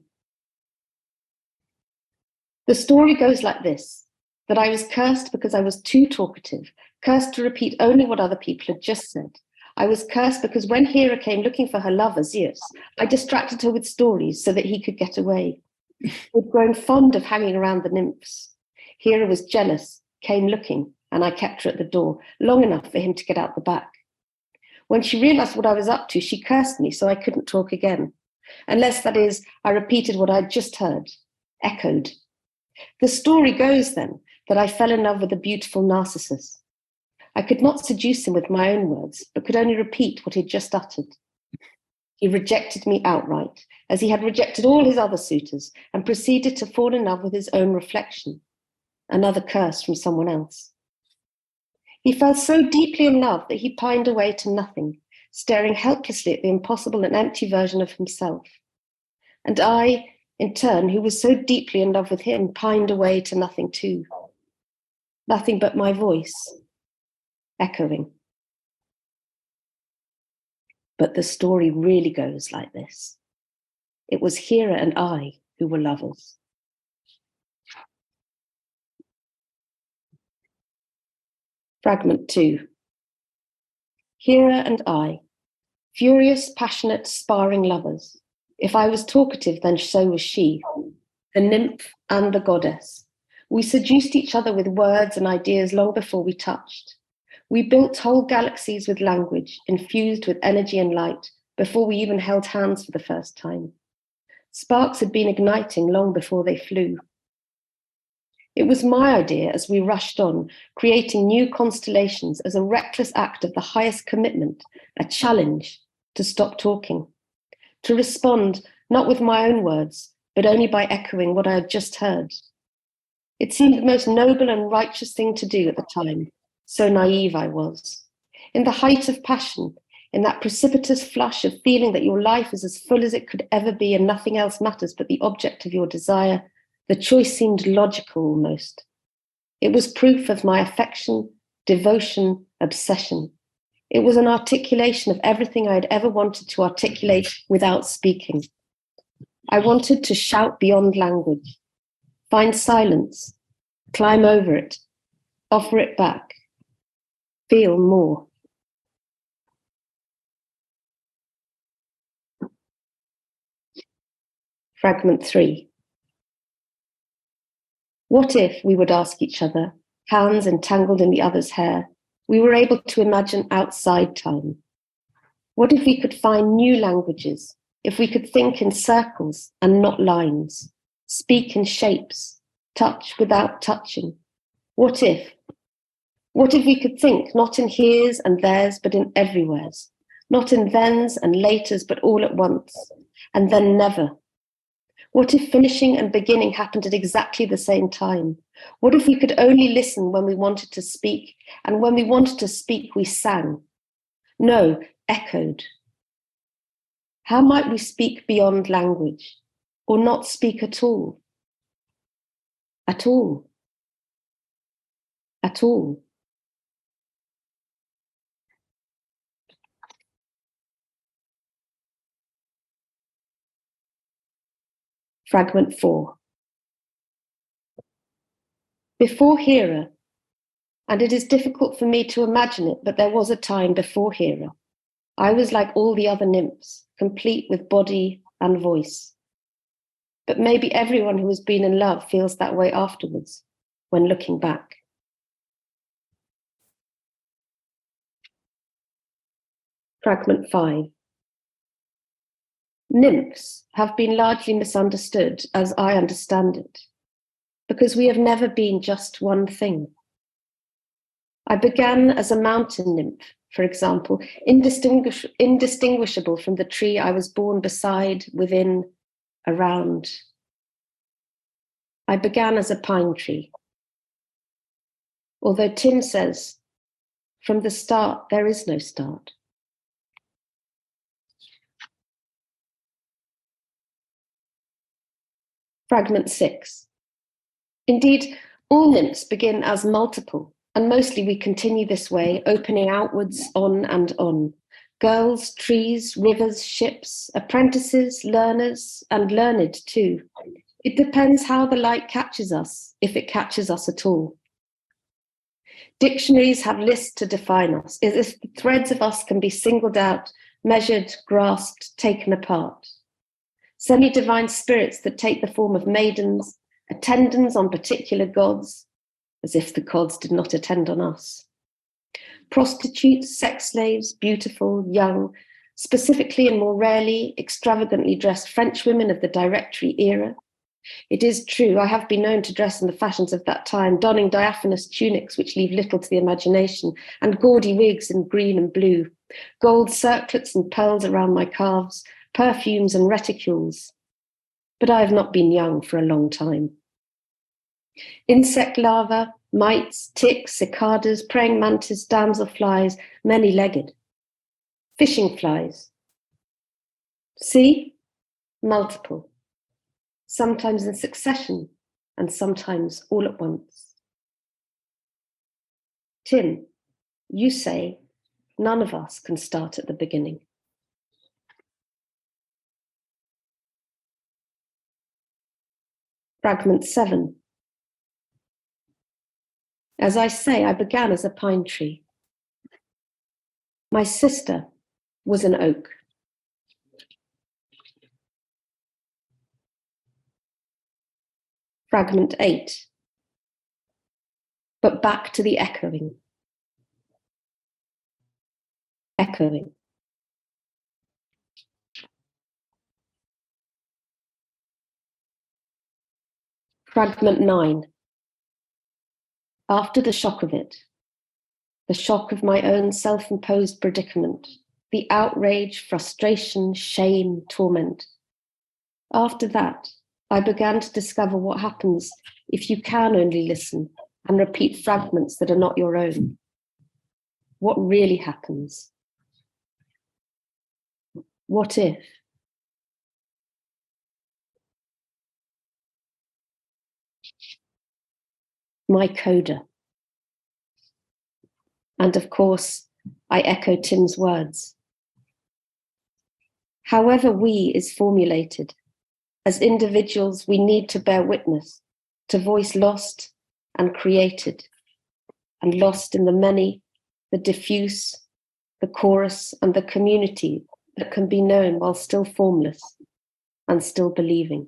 The story goes like this, that I was cursed because I was too talkative, cursed to repeat only what other people had just said. I was cursed because when Hera came looking for her lover, Zeus, I distracted her with stories so that he could get away. He'd grown fond of hanging around the nymphs. Hera was jealous, came looking, and I kept her at the door, long enough for him to get out the back. When she realized what I was up to, she cursed me so I couldn't talk again. Unless, that is, I repeated what I'd just heard, echoed. The story goes then that I fell in love with a beautiful Narcissus. I could not seduce him with my own words, but could only repeat what he had just uttered. He rejected me outright, as he had rejected all his other suitors, and proceeded to fall in love with his own reflection, another curse from someone else. He fell so deeply in love that he pined away to nothing, staring helplessly at the impossible and empty version of himself. And I, in turn, who was so deeply in love with him, pined away to nothing too. Nothing but my voice, echoing. But the story really goes like this. It was Hera and I who were lovers. Fragment 2. Hera and I, furious, passionate, sparring lovers. If I was talkative, then so was she, the nymph and the goddess. We seduced each other with words and ideas long before we touched. We built whole galaxies with language, infused with energy and light, before we even held hands for the first time. Sparks had been igniting long before they flew. It was my idea as we rushed on, creating new constellations as a reckless act of the highest commitment, a challenge to stop talking, to respond not with my own words, but only by echoing what I had just heard. It seemed the most noble and righteous thing to do at the time. So naive I was. In the height of passion, in that precipitous flush of feeling that your life is as full as it could ever be and nothing else matters but the object of your desire, the choice seemed logical almost. It was proof of my affection, devotion, obsession. It was an articulation of everything I had ever wanted to articulate without speaking. I wanted to shout beyond language, find silence, climb over it, offer it back. Feel more. Fragment 3. What if, we would ask each other, hands entangled in the other's hair, we were able to imagine outside time? What if we could find new languages, if we could think in circles and not lines, speak in shapes, touch without touching? What if? What if we could think not in here's and there's, but in everywhere's, not in thens and laters, but all at once, and then never? What if finishing and beginning happened at exactly the same time? What if we could only listen when we wanted to speak, and when we wanted to speak, we sang? No, echoed. How might we speak beyond language, or not speak at all? At all. At all. Fragment 4. Before Hera, and it is difficult for me to imagine it, but there was a time before Hera, I was like all the other nymphs, complete with body and voice. But maybe everyone who has been in love feels that way afterwards, when looking back. Fragment 5. Nymphs have been largely misunderstood, as I understand it, because we have never been just one thing. I began as a mountain nymph, for example, indistinguishable from the tree I was born beside, within, around. I began as a pine tree. Although Tim says, from the start, there is no start. Fragment 6. Indeed, all nymphs begin as multiple, and mostly we continue this way, opening outwards on and on. Girls, trees, rivers, ships, apprentices, learners, and learned too. It depends how the light catches us, if it catches us at all. Dictionaries have lists to define us, as if the threads of us can be singled out, measured, grasped, taken apart. Semi-divine spirits that take the form of maidens, attendants on particular gods, as if the gods did not attend on us. Prostitutes, sex slaves, beautiful, young, specifically and more rarely extravagantly dressed French women of the Directory era, It is true, I have been known to dress in the fashions of that time, donning diaphanous tunics which leave little to the imagination, and gaudy wigs in green and blue, gold circlets and pearls around my calves, perfumes and reticules. But I have not been young for a long time. Insect larvae, mites, ticks, cicadas, praying mantis, damselflies, many-legged. Fishing flies. See? Multiple. Sometimes in succession, and sometimes all at once. Tim, you say none of us can start at the beginning. Fragment 7. As I say, I began as a pine tree. My sister was an oak. Fragment 8. But back to the echoing. Echoing. Fragment 9. After the shock of it, the shock of my own self-imposed predicament, the outrage, frustration, shame, torment. After that, I began to discover what happens if you can only listen and repeat fragments that are not your own. What really happens? What if? My coda. And of course, I echo Tim's words. However we is formulated, as individuals, we need to bear witness, to voice lost and created, and lost in the many, the diffuse, the chorus, and the community that can be known while still formless and still believing.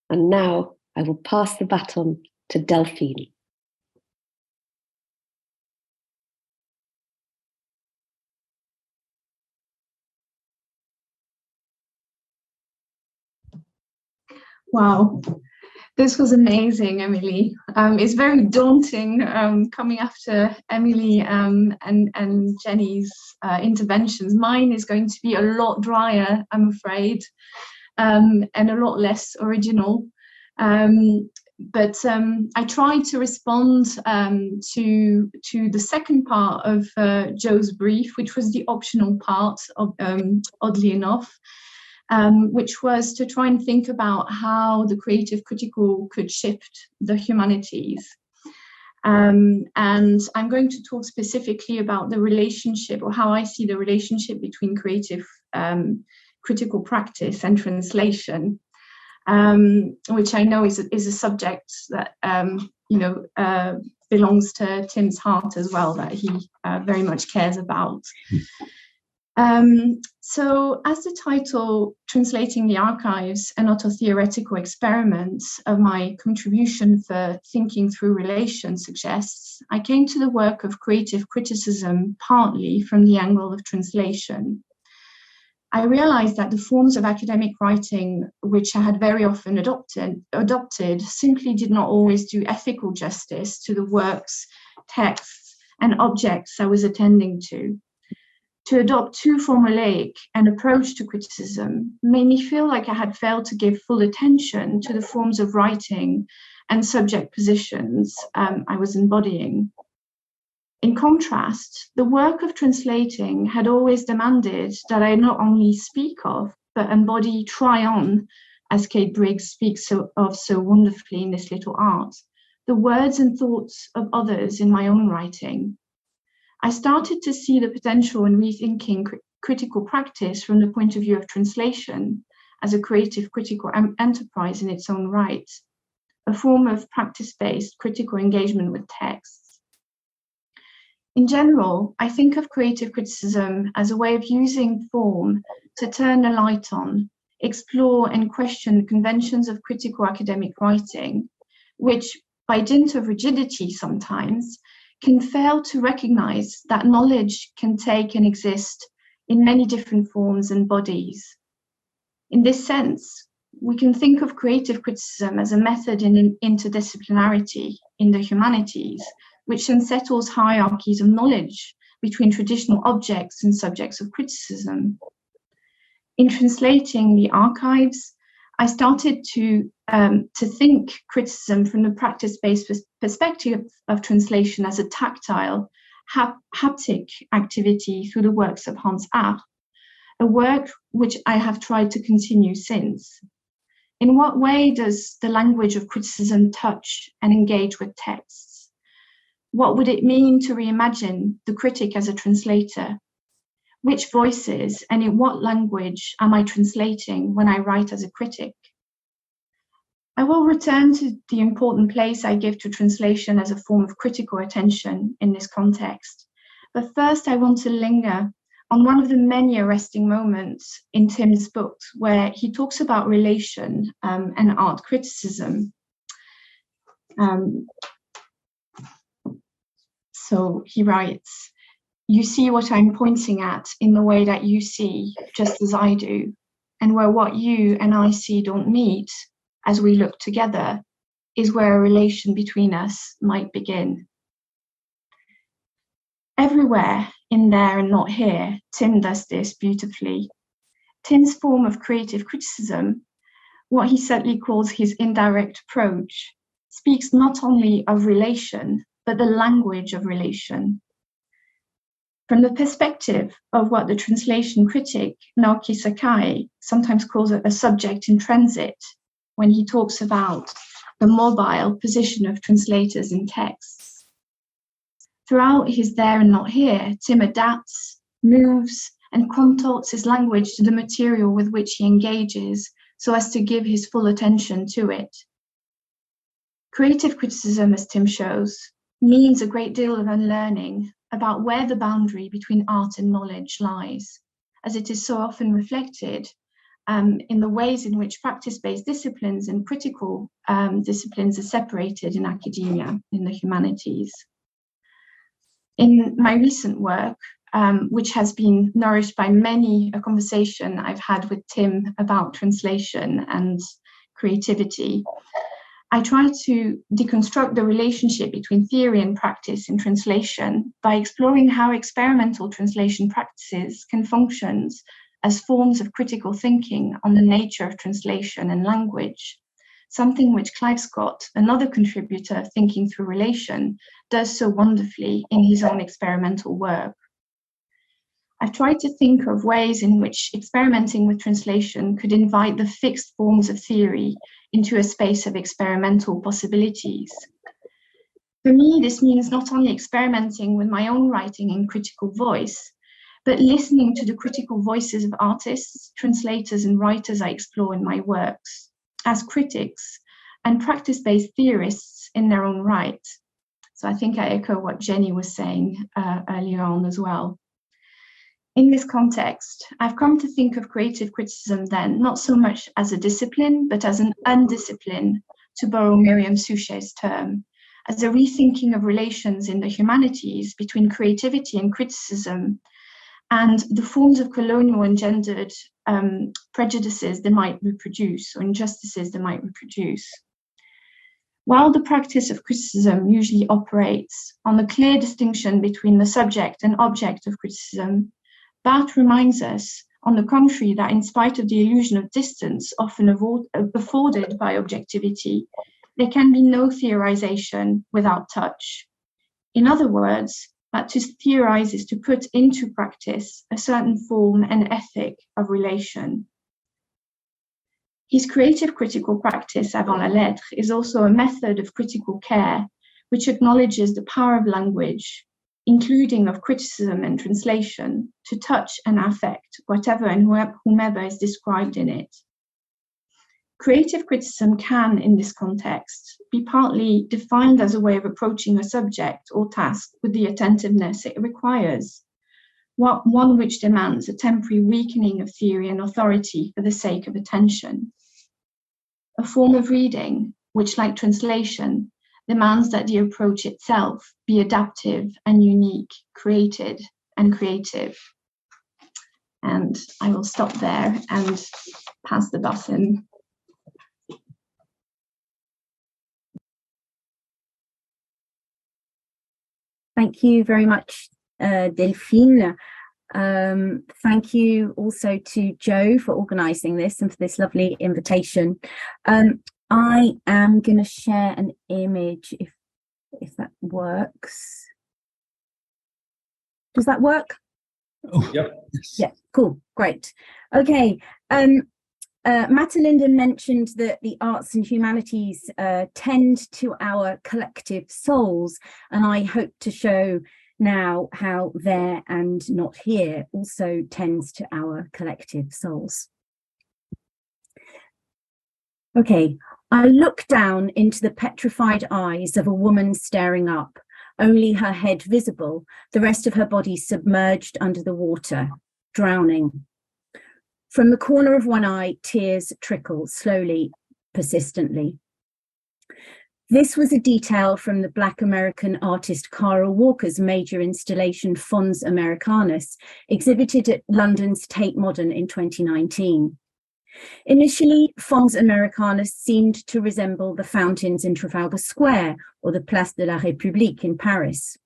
And now I will pass the baton to Delphine. Wow, this was amazing, Emily. It's very daunting coming after Emily and Jenny's interventions. Mine is going to be a lot drier, I'm afraid, and a lot less original. But I tried to respond to the second part of Joe's brief, which was the optional part, of, oddly enough. Which was to try and think about how the creative critical could shift the humanities. And I'm going to talk specifically about the relationship, or how I see the relationship between creative critical practice and translation, which I know is a subject that belongs to Tim's heart as well, that he very much cares about. So as the title, Translating the Archives, an autotheoretical experiment of my contribution for thinking through relation suggests, I came to the work of creative criticism partly from the angle of translation. I realized that the forms of academic writing, which I had very often adopted simply did not always do ethical justice to the works, texts, and objects I was attending to. To adopt too formulaic an approach to criticism made me feel like I had failed to give full attention to the forms of writing and subject positions I was embodying. In contrast, the work of translating had always demanded that I not only speak of, but embody, try on, as Kate Briggs speaks of so wonderfully in this little art, the words and thoughts of others in my own writing. I started to see the potential in rethinking critical practice from the point of view of translation as a creative critical enterprise in its own right, a form of practice-based critical engagement with texts. In general, I think of creative criticism as a way of using form to turn a light on, explore and question conventions of critical academic writing, which, by dint of rigidity sometimes, can fail to recognize that knowledge can take and exist in many different forms and bodies, In this sense, we can think of creative criticism as a method in interdisciplinarity in the humanities, which unsettles hierarchies of knowledge between traditional objects and subjects of criticism. In translating the archives, I started to think criticism from the practice-based perspective of translation as a tactile, haptic activity through the works of Hans Art, a work which I have tried to continue since. In what way does the language of criticism touch and engage with texts? What would it mean to reimagine the critic as a translator? Which voices and in what language am I translating when I write as a critic? I will return to the important place I give to translation as a form of critical attention in this context. But first, I want to linger on one of the many arresting moments in Tim's books where he talks about relation and art criticism. So he writes, "You see what I'm pointing at in the way that you see, just as I do, and where what you and I see don't meet, as we look together, is where a relation between us might begin." Everywhere, in there and not here, Tim does this beautifully. Tim's form of creative criticism, what he certainly calls his indirect approach, speaks not only of relation, but the language of relation. From the perspective of what the translation critic Naoki Sakai sometimes calls a subject in transit, when he talks about the mobile position of translators in texts. Throughout his there and not here, Tim adapts, moves, and contorts his language to the material with which he engages so as to give his full attention to it. Creative criticism, as Tim shows, means a great deal of unlearning about where the boundary between art and knowledge lies, as it is so often reflected in the ways in which practice-based disciplines and critical disciplines are separated in academia, in the humanities. In my recent work, which has been nourished by many a conversation I've had with Tim about translation and creativity, I try to deconstruct the relationship between theory and practice in translation by exploring how experimental translation practices can function as forms of critical thinking on the nature of translation and language, something which Clive Scott, another contributor thinking through relation, does so wonderfully in his own experimental work. I've tried to think of ways in which experimenting with translation could invite the fixed forms of theory into a space of experimental possibilities. For me, this means not only experimenting with my own writing and critical voice, but listening to the critical voices of artists, translators, and writers I explore in my works, as critics and practice-based theorists in their own right. So I think I echo what Jenny was saying earlier on as well. In this context, I've come to think of creative criticism then, not so much as a discipline, but as an undiscipline, to borrow Miriam Suchet's term, as a rethinking of relations in the humanities between creativity and criticism, and the forms of colonial and gendered prejudices they might reproduce, or injustices they might reproduce. While the practice of criticism usually operates on the clear distinction between the subject and object of criticism, Barthes reminds us, on the contrary, that in spite of the illusion of distance often afforded by objectivity, there can be no theorization without touch. In other words, that to theorize is to put into practice a certain form and ethic of relation. His creative critical practice avant la lettre is also a method of critical care, which acknowledges the power of language, including of criticism and translation, to touch and affect whatever and whomever is described in it. Creative criticism can, in this context, be partly defined as a way of approaching a subject or task with the attentiveness it requires, one which demands a temporary weakening of theory and authority for the sake of attention. A form of reading which, like translation, demands that the approach itself be adaptive and unique, created and creative. And And I will stop there and pass the baton. Thank you very much, Delphine. Thank you also to Joe for organising this and for this lovely invitation. I am going to share an image if that works. Does that work? Oh, yep. Yeah, cool, great. Okay. Mathelinda mentioned that the arts and humanities tend to our collective souls, and I hope to show now how there and not here also tends to our collective souls. Okay, I look down into the petrified eyes of a woman staring up, only her head visible, the rest of her body submerged under the water, drowning. From the corner of one eye, tears trickle slowly, persistently. This was a detail from the Black American artist Cara Walker's major installation Fons Americanus, exhibited at London's Tate Modern in 2019. Initially, Fons Americanus seemed to resemble the fountains in Trafalgar Square or the Place de la République in Paris.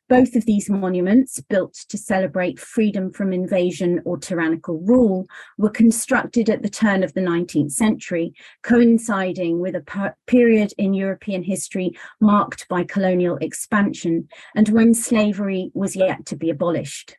Both of these monuments, built to celebrate freedom from invasion or tyrannical rule, were constructed at the turn of the 19th century, coinciding with a period in European history marked by colonial expansion and when slavery was yet to be abolished.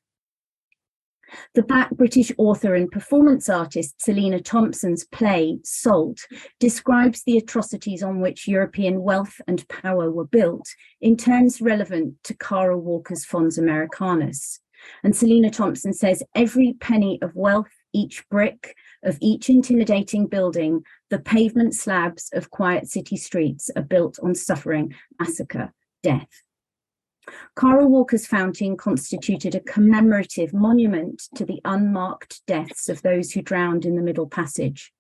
The Black British author and performance artist Selina Thompson's play, Salt, describes the atrocities on which European wealth and power were built in terms relevant to Cara Walker's Fons Americanus. And Selina Thompson says, every penny of wealth, each brick of each intimidating building, the pavement slabs of quiet city streets are built on suffering, massacre, death. Cara Walker's fountain constituted a commemorative monument to the unmarked deaths of those who drowned in the Middle Passage.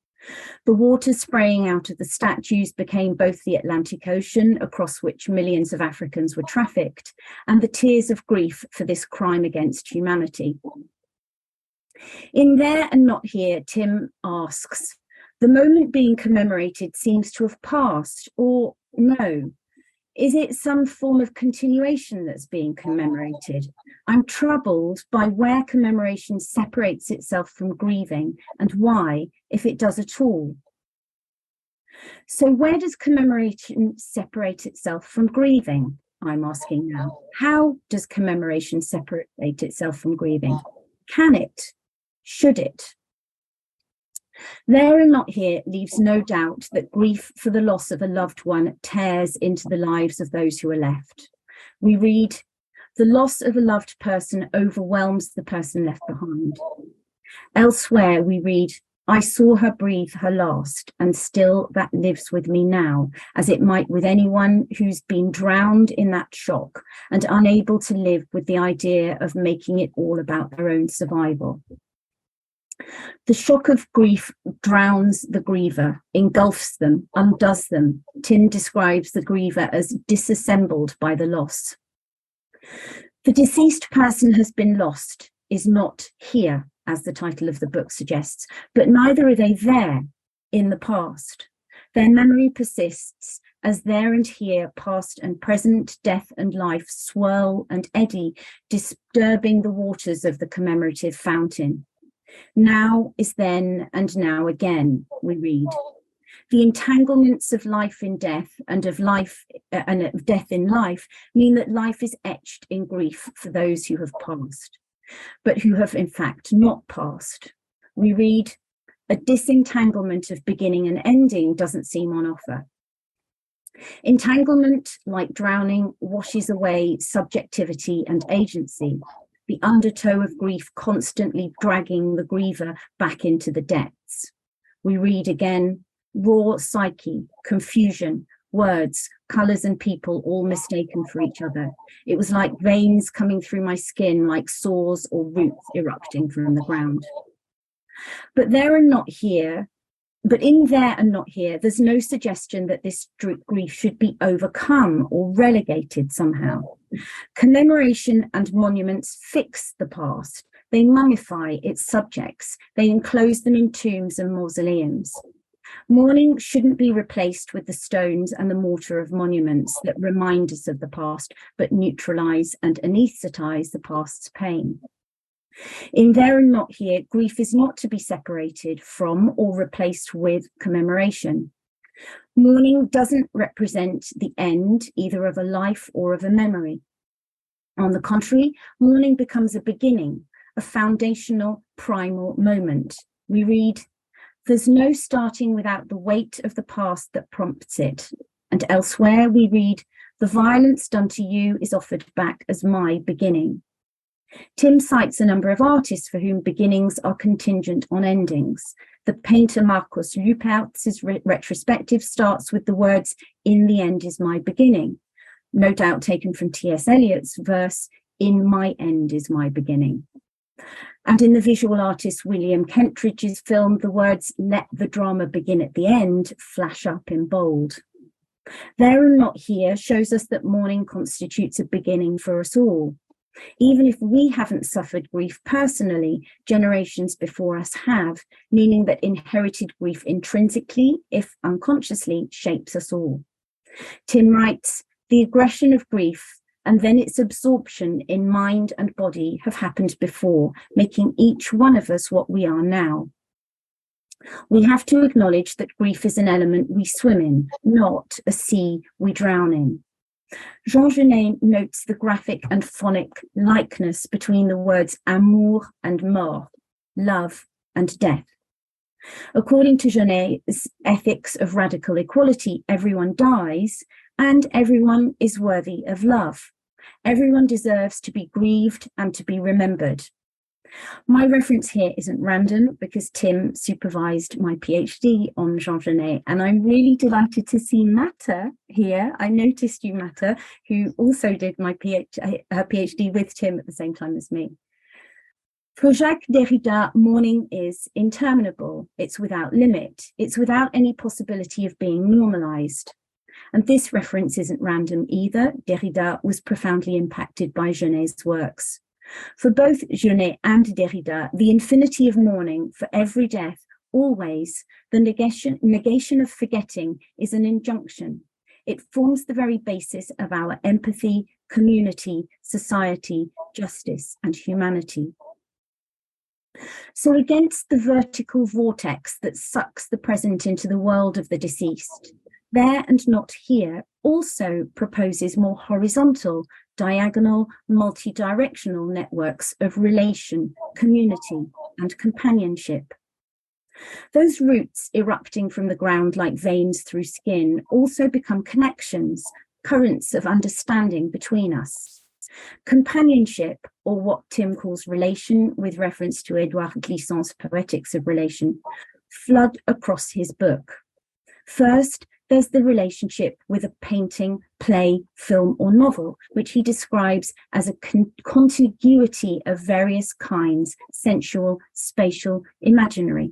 The water spraying out of the statues became both the Atlantic Ocean, across which millions of Africans were trafficked, and the tears of grief for this crime against humanity. In There and Not Here, Tim asks, the moment being commemorated seems to have passed, or no? Is it some form of continuation that's being commemorated? I'm troubled by where commemoration separates itself from grieving and why, if it does at all. So where does commemoration separate itself from grieving? I'm asking now. How does commemoration separate itself from grieving? Can it? Should it? There and Not Here leaves no doubt that grief for the loss of a loved one tears into the lives of those who are left. We read, the loss of a loved person overwhelms the person left behind. Elsewhere we read, I saw her breathe her last, and still that lives with me now, as it might with anyone who's been drowned in that shock and unable to live with the idea of making it all about their own survival. The shock of grief drowns the griever, engulfs them, undoes them. Tim describes the griever as disassembled by the loss. The deceased person has been lost, is not here, as the title of the book suggests, but neither are they there in the past. Their memory persists as there and here, past and present, death and life swirl and eddy, disturbing the waters of the commemorative fountain. Now is then and now again, we read. The entanglements of life in death and of life and of death in life mean that life is etched in grief for those who have passed, but who have in fact not passed. We read, a disentanglement of beginning and ending doesn't seem on offer. Entanglement, like drowning, washes away subjectivity and agency, the undertow of grief constantly dragging the griever back into the depths. We read again, raw psyche, confusion, words, colours and people all mistaken for each other. It was like veins coming through my skin, like sores or roots erupting from the ground. But there and not here, but in There and Not Here, there's no suggestion that this grief should be overcome or relegated somehow. Commemoration and monuments fix the past. They mummify its subjects. They enclose them in tombs and mausoleums. Mourning shouldn't be replaced with the stones and the mortar of monuments that remind us of the past, but neutralize and anesthetize the past's pain. In There and Not Here, grief is not to be separated from or replaced with commemoration. Mourning doesn't represent the end either of a life or of a memory. On the contrary, mourning becomes a beginning, a foundational, primal moment. We read, "There's no starting without the weight of the past that prompts it." And elsewhere we read, "The violence done to you is offered back as my beginning." Tim cites a number of artists for whom beginnings are contingent on endings. The painter Marcus Lupertz's retrospective starts with the words, "In the end is my beginning," no doubt taken from T.S. Eliot's verse, "In my end is my beginning." And in the visual artist William Kentridge's film, the words, "Let the drama begin at the end," flash up in bold. There and Not Here shows us that mourning constitutes a beginning for us all. Even if we haven't suffered grief personally, generations before us have, meaning that inherited grief intrinsically, if unconsciously, shapes us all. Tim writes, "The aggression of grief and then its absorption in mind and body have happened before, making each one of us what we are now. We have to acknowledge that grief is an element we swim in, not a sea we drown in." Jean Genet notes the graphic and phonic likeness between the words amour and mort, love and death. According to Genet's ethics of radical equality, everyone dies and everyone is worthy of love. Everyone deserves to be grieved and to be remembered. My reference here isn't random because Tim supervised my PhD on Jean Genet, and I'm really delighted to see Mata here. I noticed you, Mata, who also did her PhD with Tim at the same time as me. For Jacques Derrida, mourning is interminable. It's without limit. It's without any possibility of being normalized. And this reference isn't random either. Derrida was profoundly impacted by Genet's works. For both Genet and Derrida, the infinity of mourning for every death, always, the negation of forgetting is an injunction. It forms the very basis of our empathy, community, society, justice, and humanity. So against the vertical vortex that sucks the present into the world of the deceased, There and Not Here also proposes more horizontal, diagonal, multi-directional networks of relation, community, and companionship. Those roots erupting from the ground like veins through skin also become connections, currents of understanding between us. Companionship, or what Tim calls relation, with reference to Edouard Glissant's Poetics of Relation, flood across his book. First, there's the relationship with a painting, play, film, or novel, which he describes as a contiguity of various kinds, sensual, spatial, imaginary.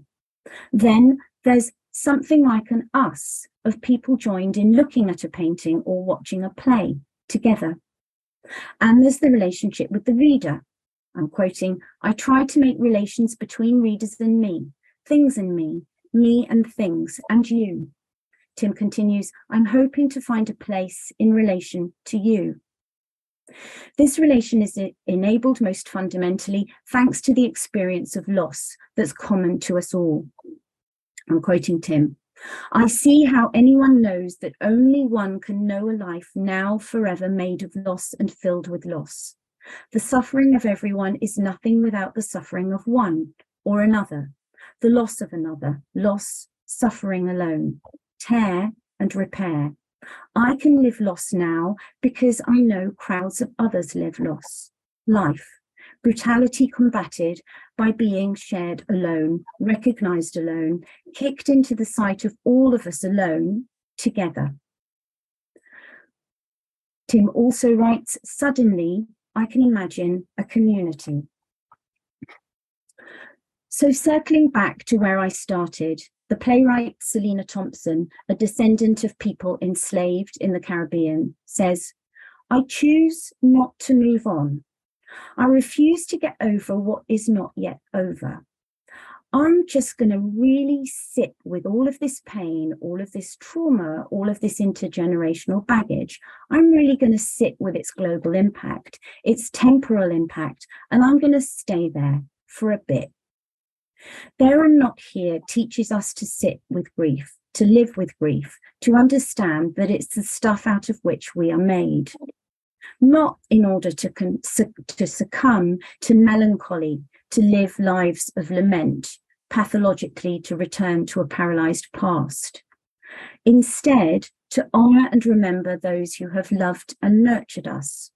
Then there's something like an us of people joined in looking at a painting or watching a play together. And there's the relationship with the reader. I'm quoting, "I try to make relations between readers and me, things and me and things, and you." Tim continues, "I'm hoping to find a place in relation to you." This relation is enabled most fundamentally thanks to the experience of loss that's common to us all. I'm quoting Tim, "I see how anyone knows that only one can know a life now forever made of loss and filled with loss. The suffering of everyone is nothing without the suffering of one or another, the loss of another, loss, suffering alone, tear and repair. I can live loss now because I know crowds of others live loss. Life, brutality combated by being shared alone, recognized alone, kicked into the sight of all of us alone, together." Tim also writes, "Suddenly, I can imagine a community." So circling back to where I started, the playwright Selina Thompson, a descendant of people enslaved in the Caribbean, says, "I choose not to move on. I refuse to get over what is not yet over. I'm just going to really sit with all of this pain, all of this trauma, all of this intergenerational baggage. I'm really going to sit with its global impact, its temporal impact, and I'm going to stay there for a bit. There and Not Here teaches us to sit with grief, to live with grief, to understand that it's the stuff out of which we are made. Not in order to succumb to melancholy, to live lives of lament, pathologically to return to a paralysed past. Instead, to honour and remember those who have loved and nurtured us.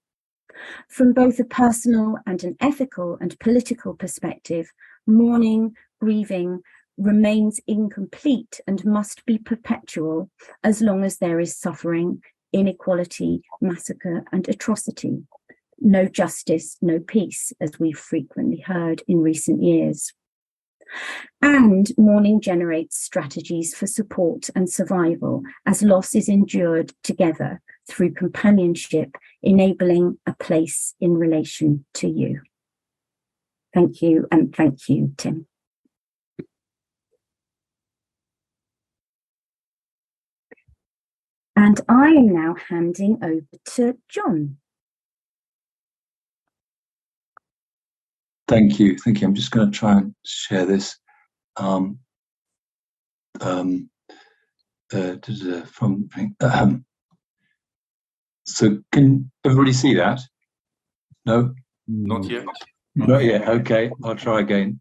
From both a personal and an ethical and political perspective, mourning, grieving remains incomplete and must be perpetual as long as there is suffering, inequality, massacre and atrocity. No justice, no peace, as we've frequently heard in recent years. And mourning generates strategies for support and survival as loss is endured together through companionship, enabling a place in relation to you. Thank you, and thank you, Tim. And I am now handing over to John. Thank you. I'm just going to try and share this. So can everybody see that? No? Not yet. Not yet. Okay, I'll try again.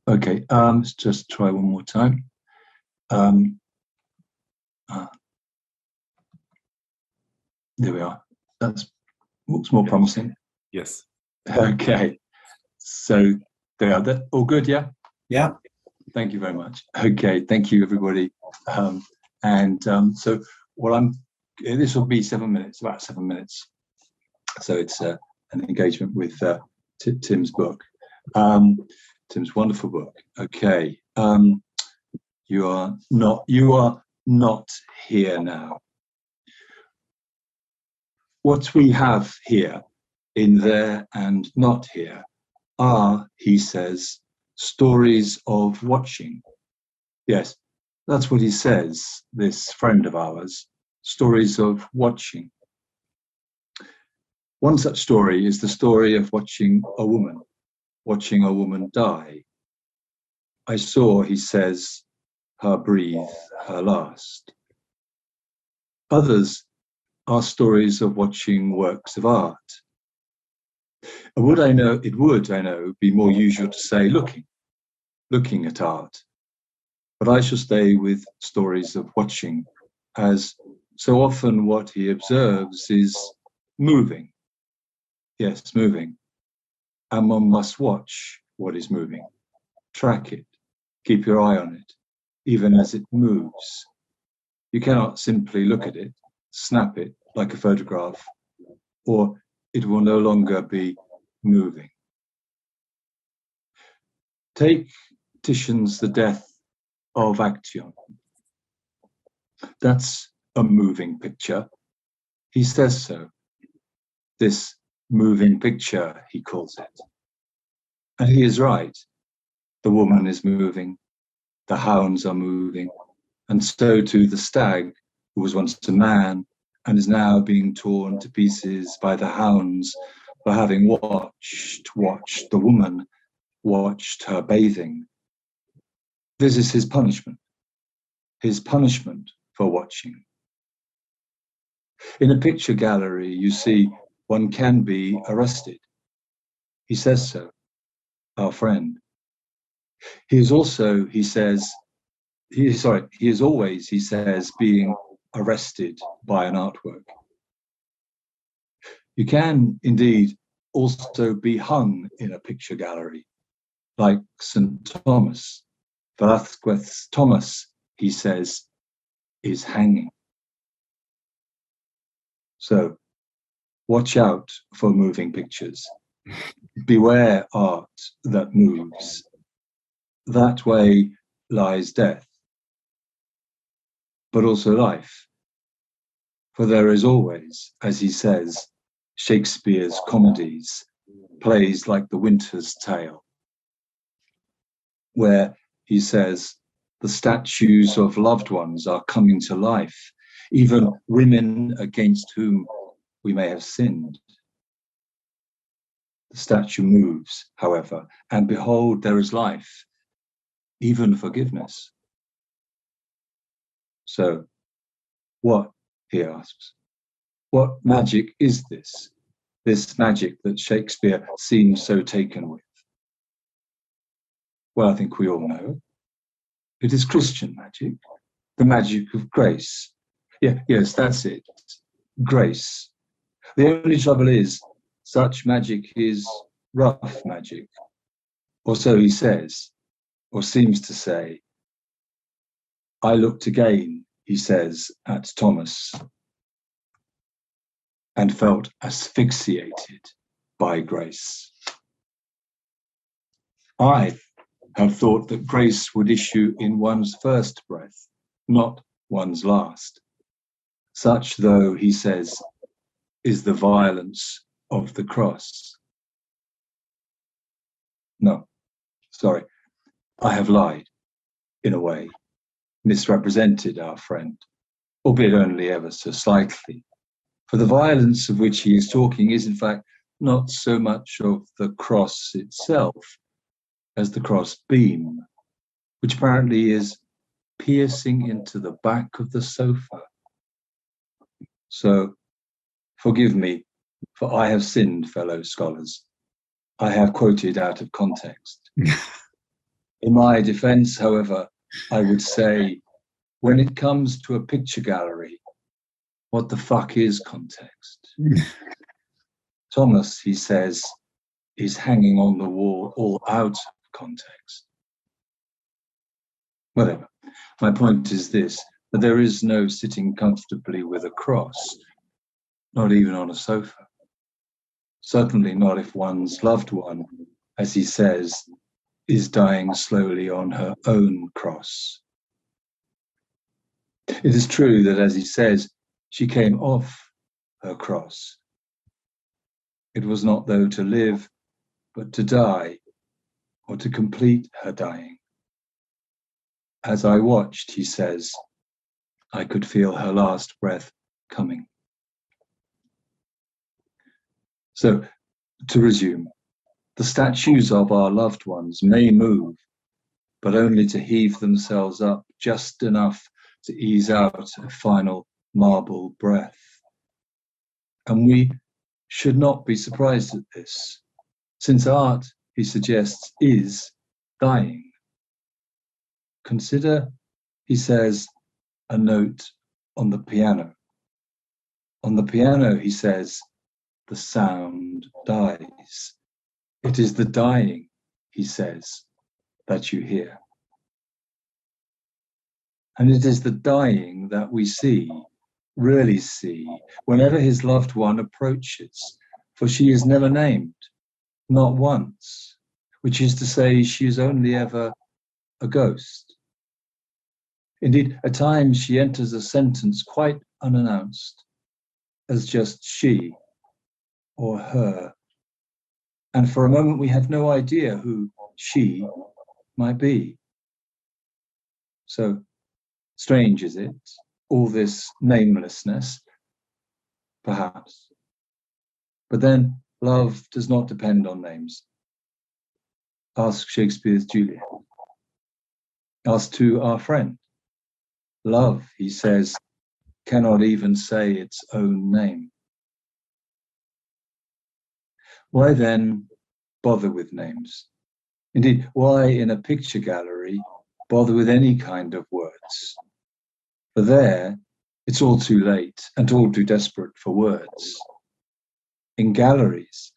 Okay, let's just try one more time. There we are. That looks more promising. Yes. Okay, so there are. That all good? Yeah. Yeah. Thank you very much. Okay, thank you everybody. So what this will be 7 minutes, about 7 minutes. So it's an engagement with Tim's book. Tim's wonderful book. Okay. You are not here now. What we have here, in there and not here, are, he says, stories of watching. Yes, that's what he says, this friend of ours, stories of watching. One such story is the story of watching a woman die. I saw, he says, her breathe her last. Others are stories of watching works of art. It would, I know, be more usual to say looking at art. But I shall stay with stories of watching, as so often what he observes is moving. Yes, moving. And one must watch what is moving, track it, keep your eye on it, even as it moves. You cannot simply look at it, snap it like a photograph, or it will no longer be moving. Take Titian's The Death of Action. That's a moving picture. He says so. This moving picture, he calls it. And he is right. The woman is moving, the hounds are moving, and so too the stag, who was once a man and is now being torn to pieces by the hounds for having watched the woman, watched her bathing. This is his punishment for watching. In a picture gallery, you see, one can be arrested. He says so, our friend. He is also, he says, he is always, he says, being arrested by an artwork. You can indeed also be hung in a picture gallery, like St. Thomas. Velázquez Thomas, he says, is hanging. So, Watch out for moving pictures. Beware art that moves. That way lies death, but also life. For there is always, as he says, Shakespeare's comedies, plays like The Winter's Tale, where he says the statues of loved ones are coming to life, even women against whom we may have sinned. The statue moves, however, and behold, there is life, even forgiveness. So, what, he asks, what magic is this? This magic that Shakespeare seems so taken with? Well, I think we all know. It is Christian magic, the magic of grace. Yes, that's it. Grace. The only trouble is, such magic is rough magic. Or so he says, or seems to say. I looked again, he says, at Thomas, and felt asphyxiated by grace. I had thought that grace would issue in one's first breath, not one's last. Such, though, he says, is the violence of the cross. No, sorry, I have lied, in a way, misrepresented our friend, albeit only ever so slightly. For the violence of which he is talking is, in fact, not so much of the cross itself as the cross beam, which apparently is piercing into the back of the sofa. So, forgive me, for I have sinned, fellow scholars. I have quoted out of context. In my defense, however, I would say, when it comes to a picture gallery, what the fuck is context? Thomas, he says, is hanging on the wall all out of context. Whatever. My point is this, that there is no sitting comfortably with a cross, not even on a sofa. Certainly not if one's loved one, as he says, is dying slowly on her own cross. It is true that, as he says, she came off her cross. It was not, though, to live, but to die, or to complete her dying. As I watched, he says, I could feel her last breath coming. So, to resume, the statues of our loved ones may move, but only to heave themselves up just enough to ease out a final marble breath. And we should not be surprised at this, since art, he suggests, is dying. Consider, he says, a note on the piano. On the piano, he says, the sound dies. It is the dying, he says, that you hear. And it is the dying that we see, really see, whenever his loved one approaches, for she is never named, not once, which is to say she is only ever a ghost. Indeed, at times she enters a sentence quite unannounced, as just she or her. And for a moment we have no idea who she might be. So strange is it, all this namelessness, perhaps. But then love does not depend on names. Ask Shakespeare's Juliet. Ask to our friend. Love, he says, cannot even say its own name. Why then bother with names? Indeed, why in a picture gallery bother with any kind of words? For there, it's all too late and all too desperate for words. In galleries,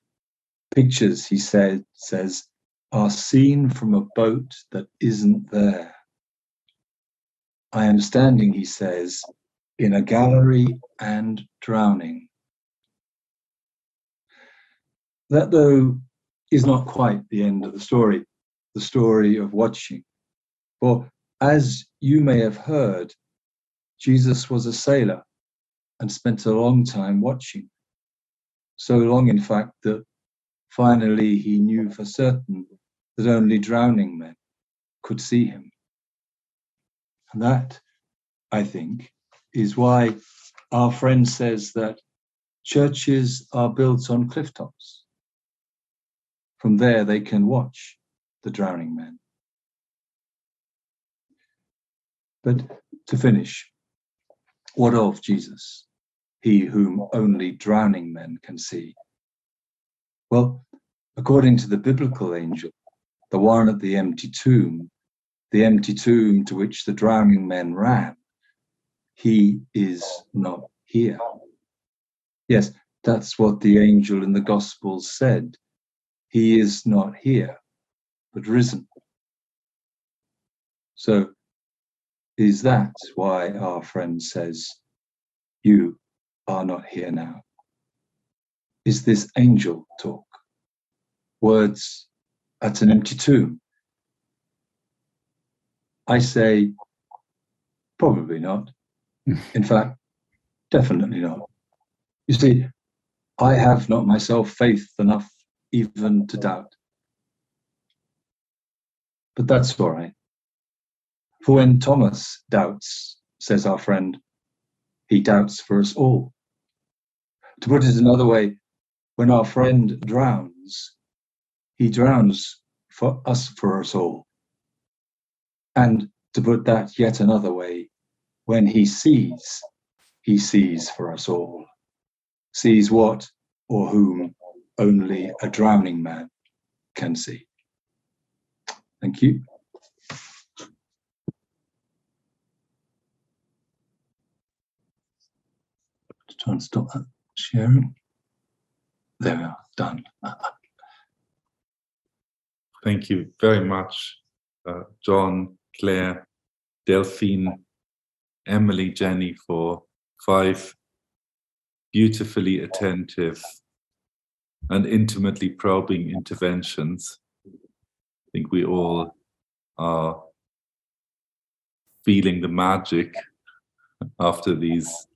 pictures, he says, are seen from a boat that isn't there. I am standing, he says, in a gallery and drowning. That, though, is not quite the end of the story of watching. For as you may have heard, Jesus was a sailor and spent a long time watching. So long, in fact, that finally he knew for certain that only drowning men could see him. And that, I think, is why our friend says that churches are built on cliff tops. From there they can watch the drowning men. But to finish, what of Jesus, he whom only drowning men can see? Well, according to the biblical angel, the one at the empty tomb to which the drowning men ran, he is not here. Yes, that's what the angel in the Gospels said. He is not here, but risen. So, is that why our friend says, you are not here now? Is this angel talk? Words at an empty tomb? I say, probably not. In fact, definitely not. You see, I have not myself faith enough even to doubt. But that's all right. For when Thomas doubts, says our friend, he doubts for us all. To put it another way, when our friend drowns, he drowns for us all. And to put that yet another way, when he sees for us all. Sees what or whom only a drowning man can see. Thank you. Try and stop that sharing. There we are, done. Thank you very much, John, Claire, Delphine, Emily, Jenny, for 5 beautifully attentive and intimately probing interventions. I think we all are feeling the magic after these,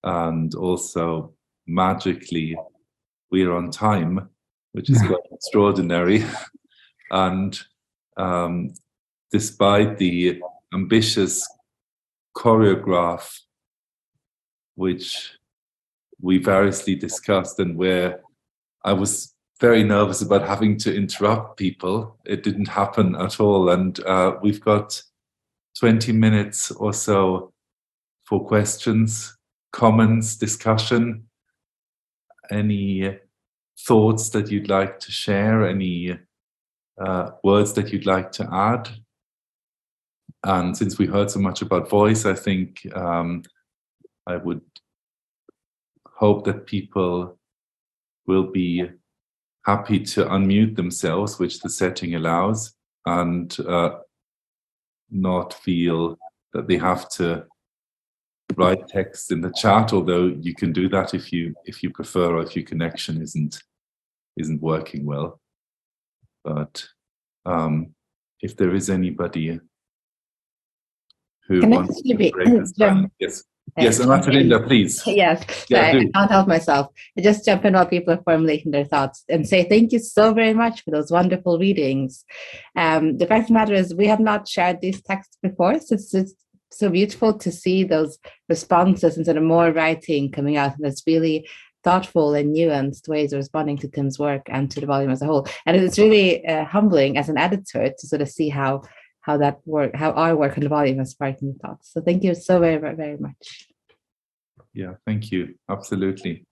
and also magically we're on time, which is quite extraordinary. And despite the ambitious choreograph which we variously discussed, and where I was very nervous about having to interrupt people, it didn't happen at all. And we've got 20 minutes or so for questions, comments, discussion. Any thoughts that you'd like to share? Any words that you'd like to add? And since we heard so much about voice, I think I would hope that people will be happy to unmute themselves, which the setting allows, and not feel that they have to write text in the chat, although you can do that if you prefer, or if your connection isn't working well. But if there is anybody who wants to break this down, yes, and Mathelinda, please. Yes, I can't help myself. I just jump in while people are formulating their thoughts and say thank you so very much for those wonderful readings. The fact of the matter is we have not shared these texts before, so it's so beautiful to see those responses instead of more writing coming out, and it's really thoughtful and nuanced ways of responding to Tim's work and to the volume as a whole. And it's really humbling as an editor to sort of see how that work, how our work on the volume has sparked new thoughts. So thank you so very, very much. Yeah, thank you. Absolutely.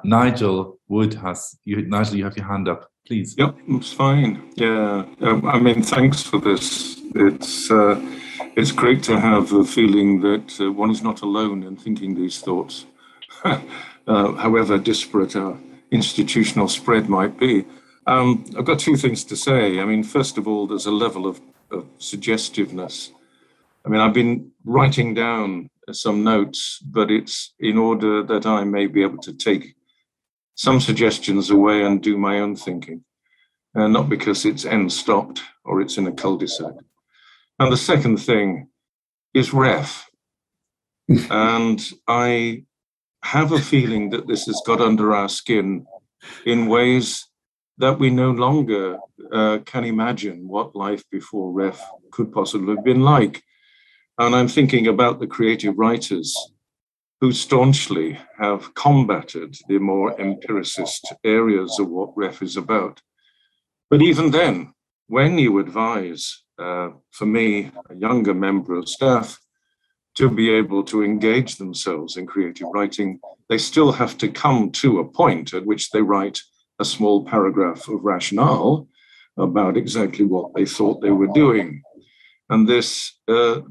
Nigel Wood Nigel, you have your hand up, please. Yep, it's fine. Yeah, I mean, thanks for this. It's great to have the feeling that one is not alone in thinking these thoughts, however disparate our institutional spread might be. I've got 2 things to say. I mean, first of all, there's a level of suggestiveness. I mean, I've been writing down some notes, but it's in order that I may be able to take some suggestions away and do my own thinking, not because it's end stopped or it's in a cul-de-sac. And the second thing is ref. And I have a feeling that this has got under our skin in ways that we no longer can imagine what life before ref could possibly have been like. And I'm thinking about the creative writers who staunchly have combated the more empiricist areas of what ref is about. But even then, when you advise, for me, a younger member of staff, to be able to engage themselves in creative writing, they still have to come to a point at which they write a small paragraph of rationale about exactly what they thought they were doing. And this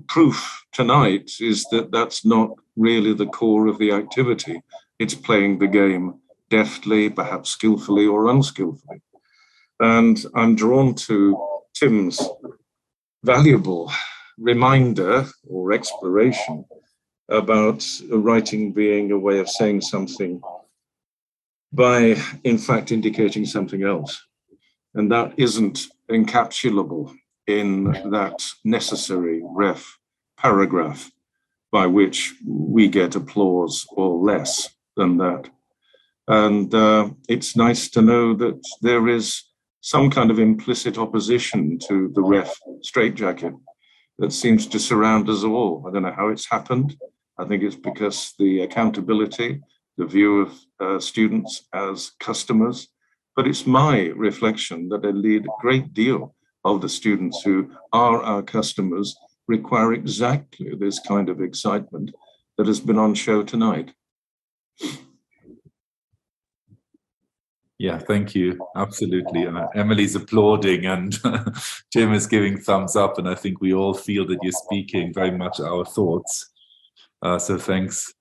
proof tonight is that that's not really the core of the activity. It's playing the game deftly, perhaps skillfully or unskillfully. And I'm drawn to Tim's valuable reminder or exploration about writing being a way of saying something by, in fact, indicating something else. And that isn't encapsulable in that necessary ref paragraph by which we get applause or less than that. And it's nice to know that there is some kind of implicit opposition to the ref straitjacket that seems to surround us all. I don't know how it's happened. I think it's because the accountability, the view of students as customers, but it's my reflection that a great deal of the students who are our customers require exactly this kind of excitement that has been on show tonight. Yeah, thank you. Absolutely. Emily's applauding and Tim is giving thumbs up. And I think we all feel that you're speaking very much our thoughts. So thanks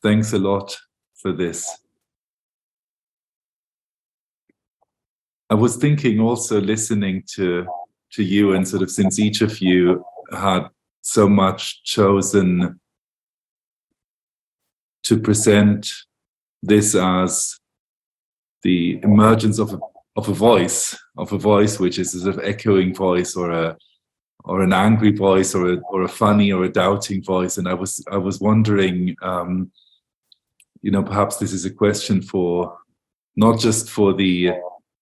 a lot for this. I was thinking also listening to you, and sort of since each of you had so much chosen to present this as the emergence of a voice which is a sort of echoing voice or an angry voice or a funny or a doubting voice. And I was wondering, perhaps this is a question for not just for the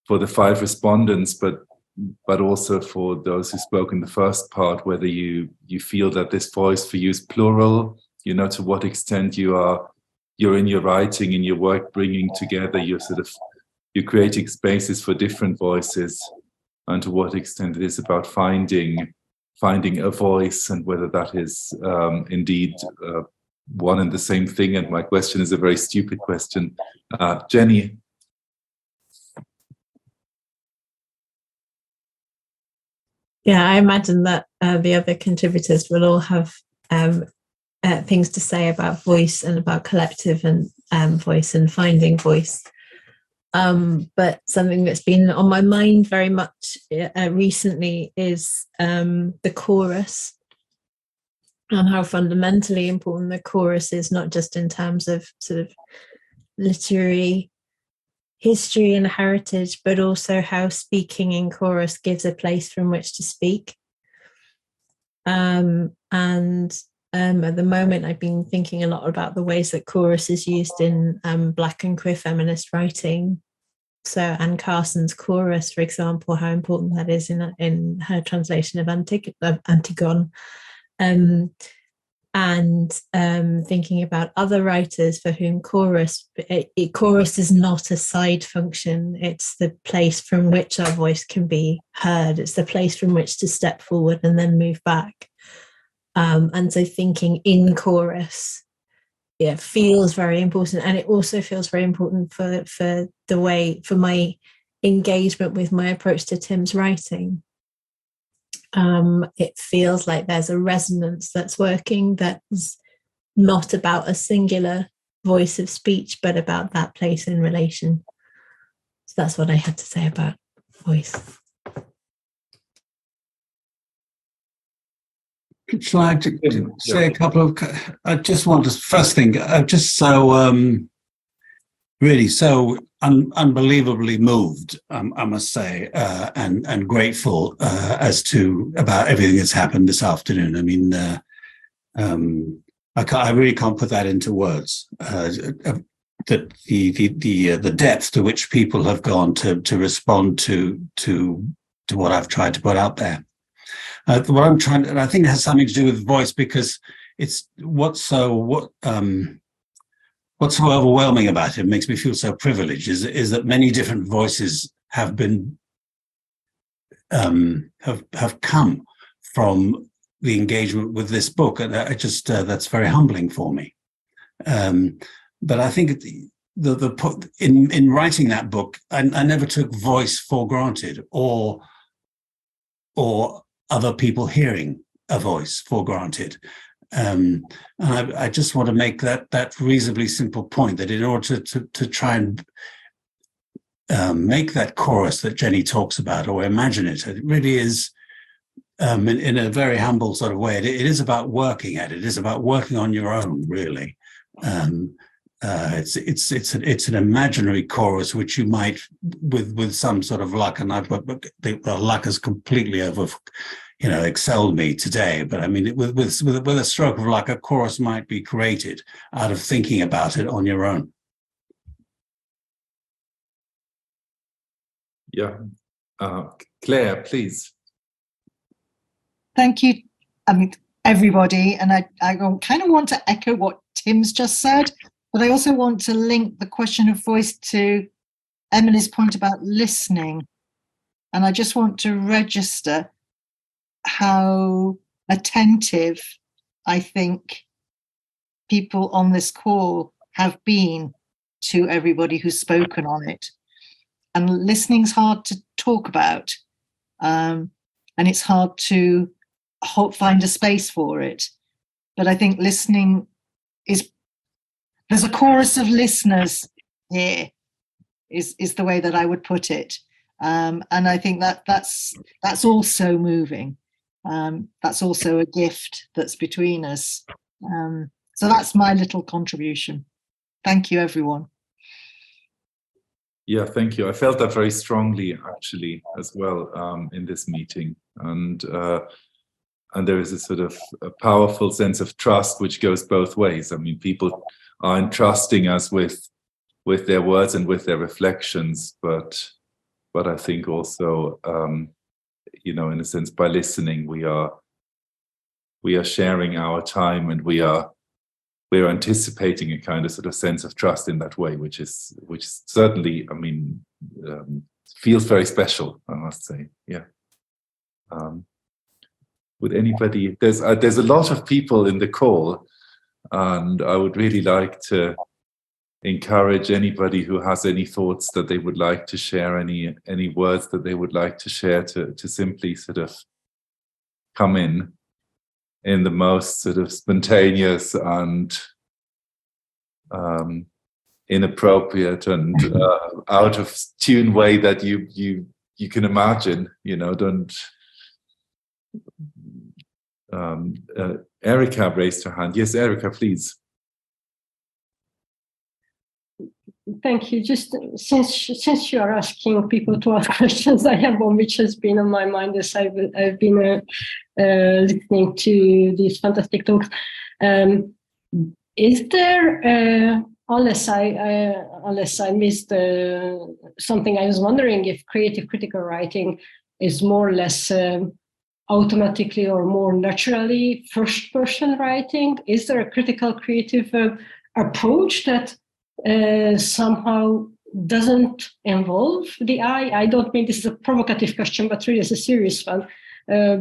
5 respondents, but also for those who spoke in the first part, whether you feel that this voice for you is plural, to what extent you're in your writing, in your work, bringing together you're creating spaces for different voices, and to what extent it is about finding a voice, and whether that is indeed one and the same thing. And my question is a very stupid question. Jenny. Yeah, I imagine that the other contributors will all have things to say about voice and about collective and voice and finding voice. But something that's been on my mind very much recently is the chorus, and how fundamentally important the chorus is, not just in terms of sort of literary history and heritage, but also how speaking in chorus gives a place from which to speak. And at the moment, I've been thinking a lot about the ways that chorus is used in Black and queer feminist writing. So Anne Carson's chorus, for example, how important that is in her translation of Antigone. And thinking about other writers for whom chorus is not a side function. It's the place from which our voice can be heard. It's the place from which to step forward and then move back. And so thinking in chorus, feels very important. And it also feels very important for my engagement with my approach to Tim's writing. It feels like there's a resonance that's working that's not about a singular voice of speech, but about that place in relation. So that's what I had to say about voice. Shall I say a couple of? I just want to first thing, just so really so unbelievably moved, I must say, and grateful as to about everything that's happened this afternoon. I mean, I really can't put that into words. That the depth to which people have gone to respond to what I've tried to put out there. What I'm trying, and I think it has something to do with voice, because it's what's so overwhelming about it, makes me feel so privileged, is that many different voices have been have come from the engagement with this book, and I just that's very humbling for me. But I think in writing that book, I never took voice for granted, or other people hearing a voice for granted. And I just want to make that reasonably simple point, that in order to try and make that chorus that Jenny talks about, or imagine it, it really is, in a very humble sort of way, it is about working at it. It is about working on your own, really. It's an imaginary chorus which you might, with some sort of luck, and the luck has completely excelled me today. But I mean, with a stroke of luck, a chorus might be created out of thinking about it on your own. Yeah, Clare, please. Thank you, everybody. And I kind of want to echo what Tim's just said, but I also want to link the question of voice to Emily's point about listening. And I just want to register how attentive I think people on this call have been to everybody who's spoken on it. And listening's hard to talk about, and it's hard to find a space for it. But I think listening there's a chorus of listeners here, is the way that I would put it. And I think that's also moving. That's also a gift that's between us. So that's my little contribution. Thank you, everyone. Yeah, thank you. I felt that very strongly, actually, as well, in this meeting. And there is a sort of a powerful sense of trust which goes both ways. I mean, people are entrusting us with their words and with their reflections, but I think also, in a sense, by listening, we are sharing our time, and we're anticipating a kind of sort of sense of trust in that way, which is certainly, feels very special, I must say. Yeah. Would anybody? There's a lot of people in the call, and I would really like to encourage anybody who has any thoughts that they would like to share, any words that they would like to share, to simply sort of come in the most sort of spontaneous and inappropriate and out of tune way that you can imagine. Don't. Erica raised her hand. Yes, Erica, please. Thank you. Just since you are asking people to ask questions, I have one which has been on my mind as I've been listening to these fantastic talks. Is there, unless I missed something, I was wondering if creative critical writing is more or less automatically or more naturally first-person writing? Is there a critical creative approach that somehow doesn't involve the eye? I don't mean this is a provocative question, but really it's a serious one,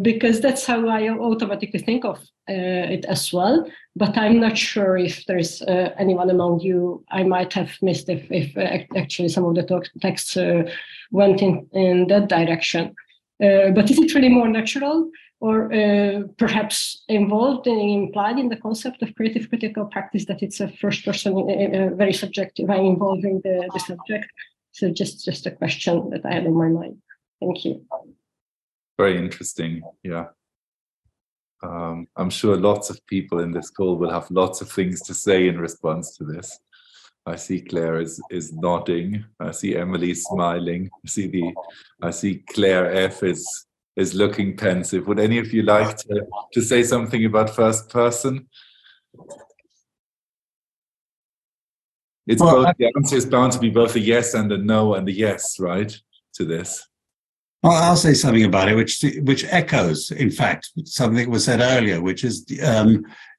because that's how I automatically think of it as well. But I'm not sure if there's anyone among you I might have missed if actually some of the texts went in that direction. But is it really more natural, or perhaps involved and implied in the concept of creative critical practice that it's a first person, very subjective, and involving the subject? So just a question that I had in my mind. Thank you. Very interesting. Yeah. I'm sure lots of people in this call will have lots of things to say in response to this. I see Clare is nodding. I see Emily smiling. I see Claire F is looking pensive. Would any of you like to say something about first person? It's Well, both, the answer is bound to be both a yes and a no and a yes, right, to this. Well, I'll say something about it, which echoes, in fact, something that was said earlier, which is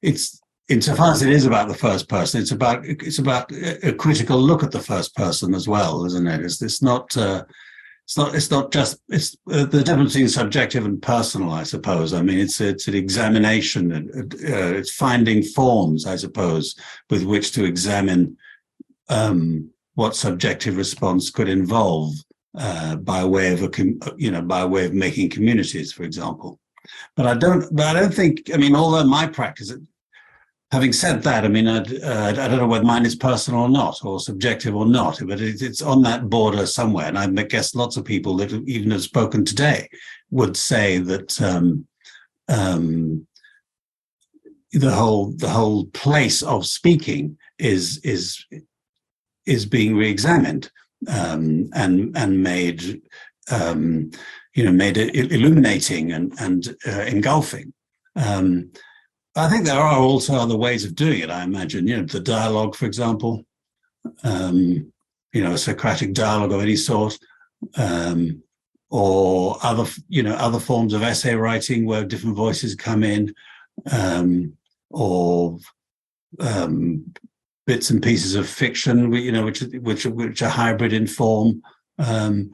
it's insofar as it is about the first person, it's about a critical look at the first person as well, isn't it? It's not just the difference between subjective and personal, I suppose. I mean, it's an examination, it's finding forms, I suppose, with which to examine what subjective response could involve. By way of making communities, for example. But I don't think. I mean, although my practice, having said that, I mean, I don't know whether mine is personal or not, or subjective or not, but it's on that border somewhere. And I guess lots of people that even have spoken today would say that the whole place of speaking is being re-examined. And made illuminating and engulfing. I think there are also other ways of doing it. I imagine, the dialogue, for example, a Socratic dialogue of any sort, or other forms of essay writing where different voices come in, or bits and pieces of fiction, which are hybrid in form. So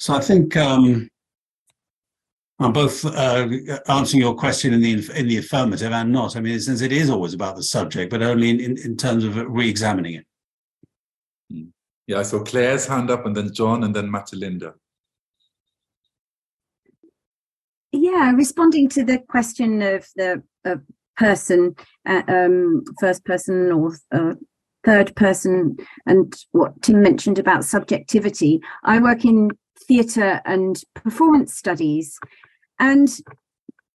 I think I'm both answering your question in the affirmative and not. I mean, since it is always about the subject, but only in terms of re-examining it. Yeah, so Claire's hand up, and then John, and then Mathelinda. Yeah, responding to the question of the person, first person or third person, and what Tim mentioned about subjectivity. I work in theatre and performance studies, and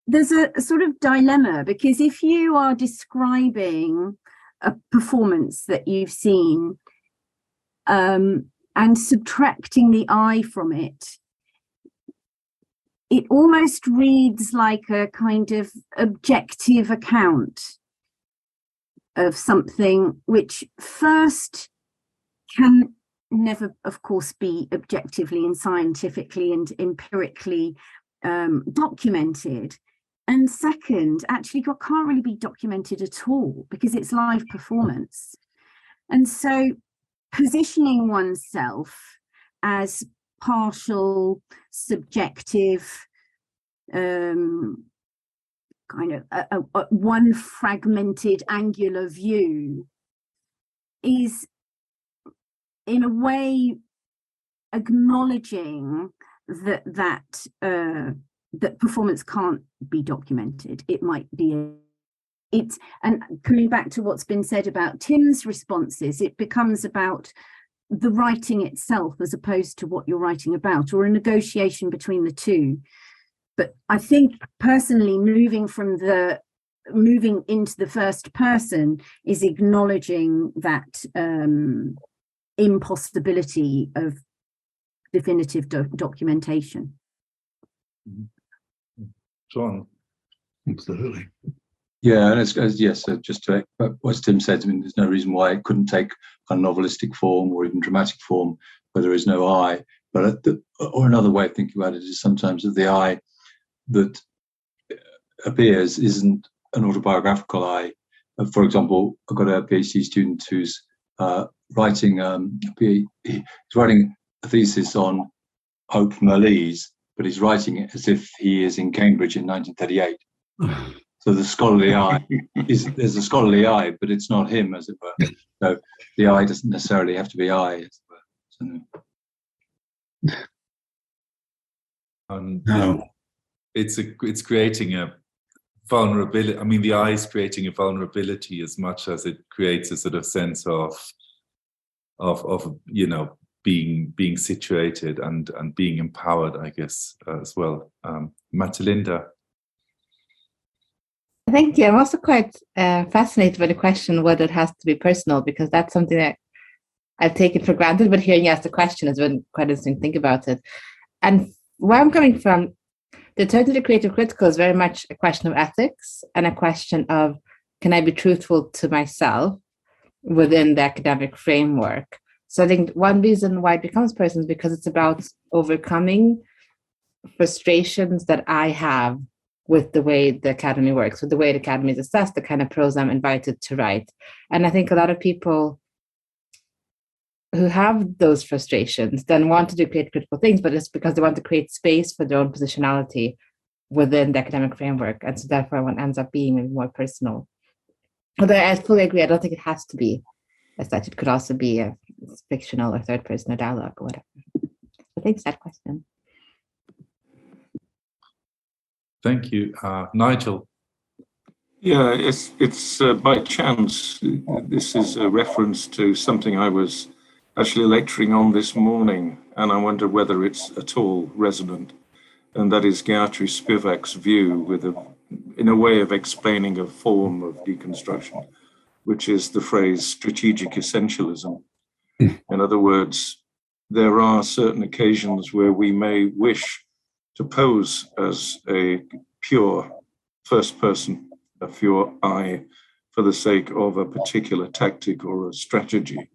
there's a sort of dilemma, because if you are describing a performance that you've seen and subtracting the I from it, it almost reads like a kind of objective account of something, which first can never, of course, be objectively and scientifically and empirically documented. And second, actually can't really be documented at all, because it's live performance. And so positioning oneself as partial, subjective, kind of a one fragmented angular view is in a way acknowledging that performance can't be documented. It might be and coming back to what's been said about Tim's responses, it becomes about the writing itself as opposed to what you're writing about, or a negotiation between the two. But I think personally, moving into the first person is acknowledging that impossibility of definitive documentation. John. Absolutely. Yeah, and yes, just to what Tim said, I mean, there's no reason why it couldn't take a novelistic form or even dramatic form where there is no I. But or another way of thinking about it is sometimes that the I that appears isn't an autobiographical I. For example, I've got a PhD student who's writing he's writing a thesis on Hope Merlise, but he's writing it as if he is in Cambridge in 1938. So the scholarly I there's a scholarly I, but it's not him, as it were. So the I doesn't necessarily have to be I, as it were. So, no. It's creating a vulnerability. I mean, the I is creating a vulnerability as much as it creates a sort of sense of being situated and being empowered, I guess, as well. Mathelinda. Thank you. I'm also quite fascinated by the question whether it has to be personal, because that's something that I've taken for granted, but hearing you ask the question has been quite interesting to think about it. And where I'm coming from, the turn to the creative critical is very much a question of ethics and a question of, can I be truthful to myself within the academic framework? So I think one reason why it becomes personal is because it's about overcoming frustrations that I have with the way the academy works, with the way the academy is assessed, the kind of prose I'm invited to write. And I think a lot of people who have those frustrations then want to do creative critical things, but it's because they want to create space for their own positionality within the academic framework. And so therefore one ends up being maybe more personal. Although I fully agree, I don't think it has to be as such. It could also be a fictional or third person or dialogue or whatever. So thanks for that question. Thank you. Nigel. Yeah, it's by chance. This is a reference to something I was actually lecturing on this morning, and I wonder whether it's at all resonant. And that is Gayatri Spivak's view in a way of explaining a form of deconstruction, which is the phrase strategic essentialism. In other words, there are certain occasions where we may wish to pose as a pure first person, a pure I, for the sake of a particular tactic or a strategy,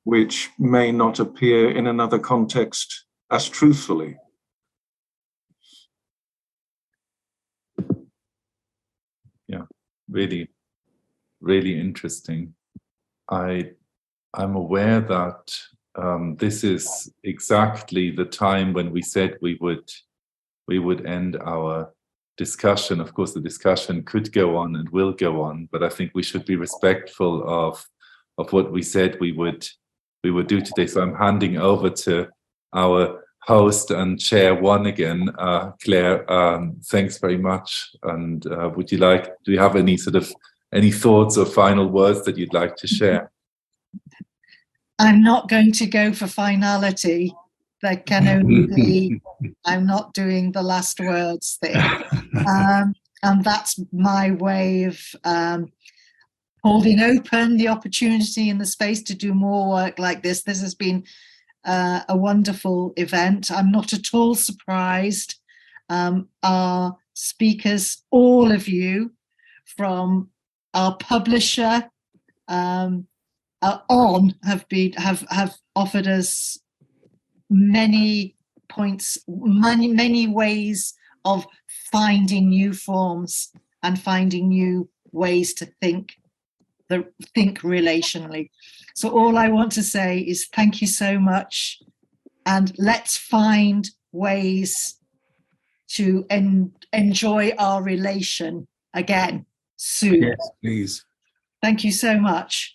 which may not appear in another context as truthfully. Yeah, really, really interesting. I'm aware that this is exactly the time when we said we would end our discussion. Of course, the discussion could go on and will go on, but I think we should be respectful of what we said we would do today. So I'm handing over to our host and chair one again, Clare. Thanks very much. And do you have any thoughts or final words that you'd like to share? I'm not going to go for finality. There can only be, I'm not doing the last words thing. And that's my way of holding open the opportunity and the space to do more work like this. This has been a wonderful event. I'm not at all surprised. Our speakers, all of you, from our publisher have offered us many points, many ways of finding new forms and finding new ways to think relationally. So all I want to say is thank you so much, and let's find ways to enjoy our relation again soon. Yes, please. Thank you so much.